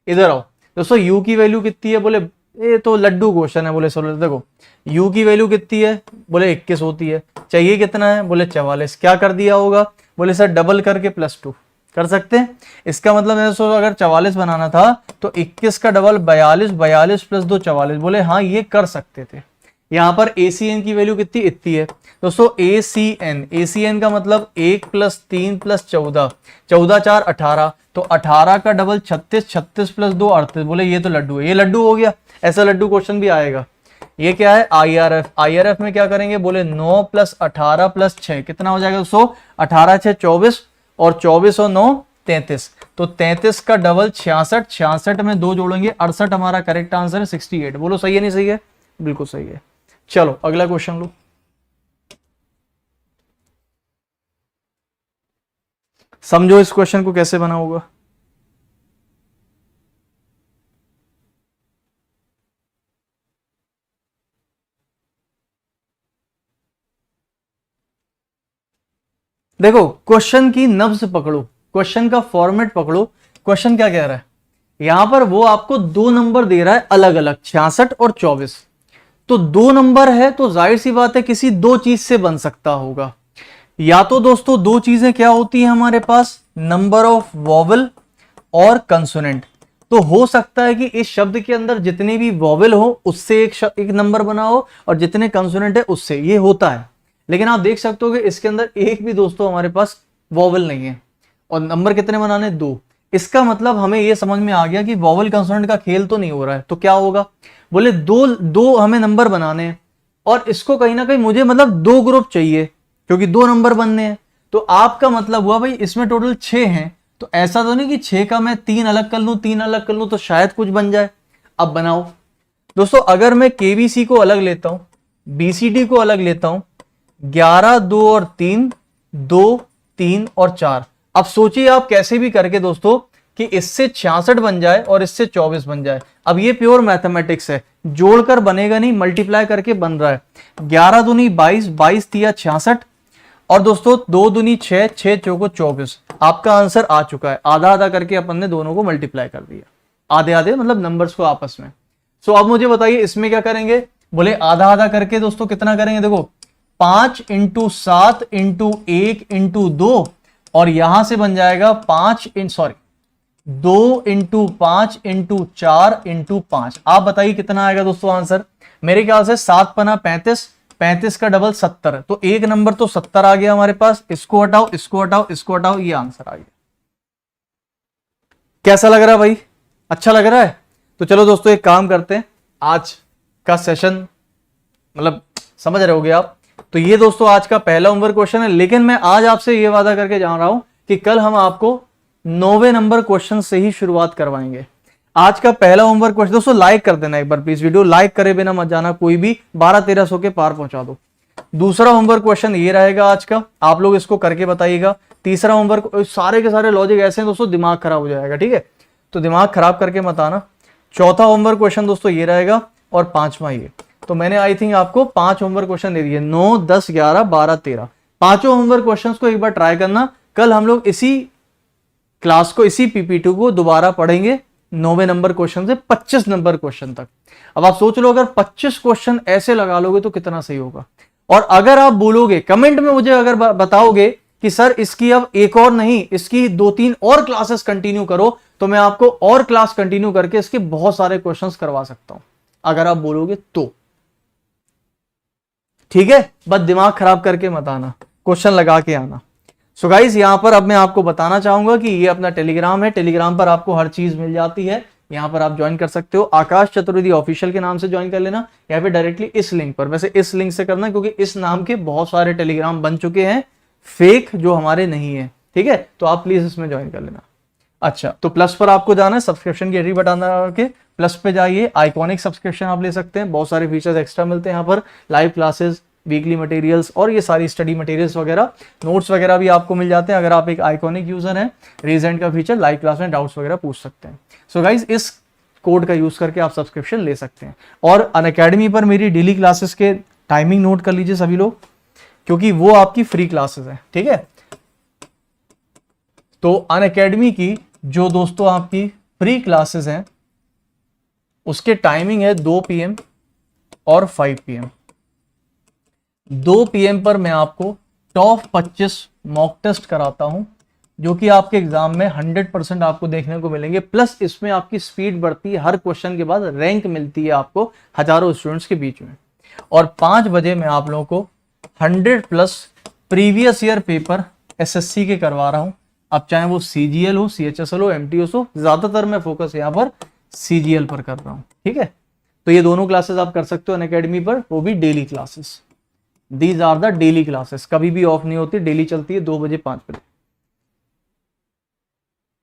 इधर आओ दोस्तों, यू की वैल्यू कितनी है, बोले ये तो लड्डू क्वेश्चन है, बोले सोलो देखो यू की वैल्यू कितनी है, बोले 21 होती है, चाहिए कितना है, बोले 44, क्या कर दिया होगा, बोले सर डबल करके +2 कर सकते हैं। इसका मतलब है दोस्तों अगर 44 बनाना था तो 21 का डबल 42, 42 + 2 44, बोले हाँ ये कर सकते थे। यहाँ पर ACN की वैल्यू कितनी इतनी है दोस्तों, ACN का मतलब 1 + 3 + 14, 14 4 18, तो 18 का डबल 36, 36 + 2 38, बोले ये तो लड्डू है, ये लड्डू हो गया। ऐसा लड्डू क्वेश्चन भी आएगा। ये क्या है, IRF में क्या करेंगे, बोले 9 + 18 + 6 कितना हो जाएगा दोस्तों, 18 6 24 और 24 और 9 33, तो 33 का डबल 66, 66 में 2 जोड़ेंगे 68, हमारा करेक्ट आंसर है 68। बोलो सही है नहीं सही है, बिल्कुल सही है। चलो अगला क्वेश्चन लो, समझो इस क्वेश्चन को कैसे बना होगा। देखो क्वेश्चन की नब्ज पकड़ो, क्वेश्चन का फॉर्मेट पकड़ो। क्वेश्चन क्या कह रहा है, यहां पर वो आपको 2 नंबर दे रहा है अलग अलग, 66 और 24, तो 2 नंबर है तो जाहिर सी बात है किसी 2 चीज से बन सकता होगा। या तो दोस्तों 2 चीजें क्या होती है हमारे पास, नंबर ऑफ वॉवल और कंसोनेंट। तो हो सकता है कि इस शब्द के अंदर जितने भी वॉवल हो उससे एक नंबर बना हो और जितने कंसोनेंट है उससे, ये होता है। लेकिन आप देख सकते हो कि इसके अंदर एक भी दोस्तों हमारे पास वॉवल नहीं है और नंबर कितने बनाने, 2। इसका मतलब हमें यह समझ में आ गया कि वॉवल कंसोनेंट का खेल तो नहीं हो रहा है। तो क्या होगा, बोले दो हमें नंबर बनाने हैं और इसको कहीं ना कहीं मुझे मतलब 2 ग्रुप चाहिए क्योंकि 2 नंबर बनने हैं। तो आपका मतलब हुआ भाई इसमें टोटल 6 हैं, तो ऐसा तो नहीं कि 6 का मैं 3 अलग कर लूं, 3 अलग कर लूं तो शायद कुछ बन जाए। अब बनाओ दोस्तों, अगर मैं केबीसी को अलग लेता हूं, बीसीडी को अलग लेता हूं, 11 2 और 3, 2 3 और 4। अब सोचिए आप कैसे भी करके दोस्तों कि इससे 66 बन जाए और इससे 24 बन जाए। अब ये प्योर मैथमेटिक्स है, जोड़कर बनेगा नहीं, मल्टीप्लाई करके बन रहा है। 11 दूनी 22, 22 तिया 66 और दोस्तों 2 दूनी 6, 6 चौको 24। आपका आंसर आ चुका है। आधा आधा करके अपन ने दोनों को मल्टीप्लाई कर दिया, आधे आधे मतलब नंबर्स को आपस में। सो अब मुझे बताइए इसमें क्या करेंगे, बोले आधा आधा करके दोस्तों कितना करेंगे, देखो 5 × 7 × 1 × 2 और यहां से बन जाएगा 2 × 5 × 4 × 5। आप बताइए कितना आएगा दोस्तों आंसर। मेरे ख्याल से 7 पना 35, 35 का डबल 70, तो एक नंबर तो 70 आ गया हमारे पास। इसको हटाओ, इसको हटाओ, इसको हटाओ, ये आंसर आ गया। कैसा लग रहा है भाई, अच्छा लग रहा है। तो चलो दोस्तों एक काम करते हैं, आज का सेशन मतलब समझ रहे होगे आप। तो ये दोस्तों आज का पहला होमवर्क क्वेश्चन है, लेकिन मैं आज आपसे ये वादा करके जा रहा हूं कि कल हम आपको 9वें नंबर क्वेश्चन से ही शुरुआत करवाएंगे। आज का पहला होमवर्क क्वेश्चन दोस्तों लाइक कर देना एक बार प्लीज, वीडियो लाइक करे बिना मत जाना, कोई भी 1200-1300 के पार पहुंचा दो। दूसरा होमवर्क क्वेश्चन ये रहेगा आज का, आप लोग इसको करके बताइएगा। तीसरा होमवर्क, सारे के सारे लॉजिक ऐसे हैं दोस्तों दिमाग खराब हो जाएगा, ठीक है, तो दिमाग खराब करके मत आना। चौथा होमवर्क क्वेश्चन दोस्तों ये रहेगा और 5वां ये। तो मैंने आई थिंक आपको 5 होमवर्क क्वेश्चन दे दिए, 9 10 11 12 13। पांचों होमवर्क क्वेश्चन को एक बार ट्राई करना। कल हम लोग इसी क्लास को, इसी पीपीटी को दोबारा पढ़ेंगे 9वें नंबर क्वेश्चन से 25 नंबर क्वेश्चन तक। अब आप सोच लो अगर 25 क्वेश्चन ऐसे लगा लोगे तो कितना सही होगा। और अगर आप बोलोगे कमेंट में, मुझे अगर बताओगे कि सर इसकी अब एक और नहीं, इसकी 2-3 और क्लासेस कंटिन्यू करो, तो मैं आपको और क्लास कंटिन्यू करके इसके बहुत सारे क्वेश्चंस करवा सकता हूं, अगर आप बोलोगे तो। ठीक है, बस दिमाग खराब करके मत आना, क्वेश्चन लगा के आना। सो गाइस यहां पर अब मैं आपको बताना चाहूंगा कि ये अपना टेलीग्राम है, टेलीग्राम पर आपको हर चीज मिल जाती है, यहां पर आप ज्वाइन कर सकते हो। आकाश चतुर्वेदी ऑफिशियल के नाम से ज्वाइन कर लेना या फिर डायरेक्टली इस लिंक पर। वैसे इस लिंक से करना क्योंकि इस नाम के बहुत सारे टेलीग्राम बन चुके हैं फेक, जो हमारे नहीं है, ठीक है, तो आप प्लीज इसमें ज्वाइन कर लेना। अच्छा, तो प्लस पर आपको जाना है, सब्सक्रिप्शन की बटन दबा के प्लस पे जाइए, आइकॉनिक सब्सक्रिप्शन आप ले सकते हैं, बहुत सारे फीचर्स एक्स्ट्रा मिलते हैं यहाँ पर, लाइव क्लासेस, वीकली मटेरियल्स और ये सारी स्टडी मटेरियल्स वगैरह, नोट्स वगैरह भी आपको मिल जाते हैं। अगर आप एक आइकॉनिक यूजर हैं, रेज हैंड का फीचर, लाइव क्लास में डाउट्स वगैरह पूछ सकते हैं। सो गाइज इस कोड का यूज करके आप सब्सक्रिप्शन ले सकते हैं। और अनअकैडमी पर मेरी डेली क्लासेस के टाइमिंग नोट कर लीजिए सभी लोग, क्योंकि वो आपकी फ्री क्लासेस है, ठीक है। तो अनअकैडमी की जो दोस्तों आपकी फ्री क्लासेस हैं उसके टाइमिंग है 2 PM और 5 PM। 2 PM पर मैं आपको टॉप 25 मॉक टेस्ट कराता हूं, जो कि आपके एग्जाम में 100% आपको देखने को मिलेंगे। प्लस इसमें आपकी स्पीड बढ़ती है, हर क्वेश्चन के बाद रैंक मिलती है आपको हजारों स्टूडेंट्स के बीच में। और 5 बजे मैं आप लोगों को 100+ प्रीवियस ईयर पेपर SSC के करवा रहा हूं। अब चाहे वो CGL हो, CHSL हो, MTOS हो, ज्यादातर मैं फोकस यहाँ पर CGL पर कर रहा हूं, ठीक है। तो ये दोनों क्लासेस आप कर सकते हो अनअकैडमी पर, वो भी daily classes. These are the daily classes, कभी भी ऑफ नहीं होती, डेली चलती है 2 बजे 5 बजे,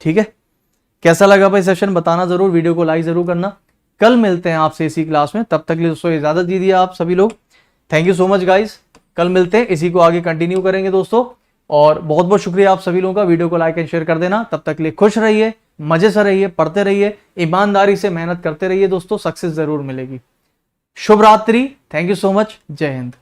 ठीक है। कैसा लगा भाई सेशन, बताना जरूर, वीडियो को लाइक जरूर करना। कल मिलते हैं आपसे इसी क्लास में, तब तक के लिए दोस्तों इजाजत दीजिए आप सभी लोग। Thank you so much guys, कल मिलते हैं, इसी को आगे कंटिन्यू करेंगे दोस्तों। और बहुत बहुत शुक्रिया आप सभी लोगों का, वीडियो को लाइक एंड शेयर कर देना। तब तक के लिए खुश रहिए, मजे से रहिए, पढ़ते रहिए, ईमानदारी से मेहनत करते रहिए दोस्तों, सक्सेस जरूर मिलेगी। शुभ रात्रि, थैंक यू सो मच, जय हिंद।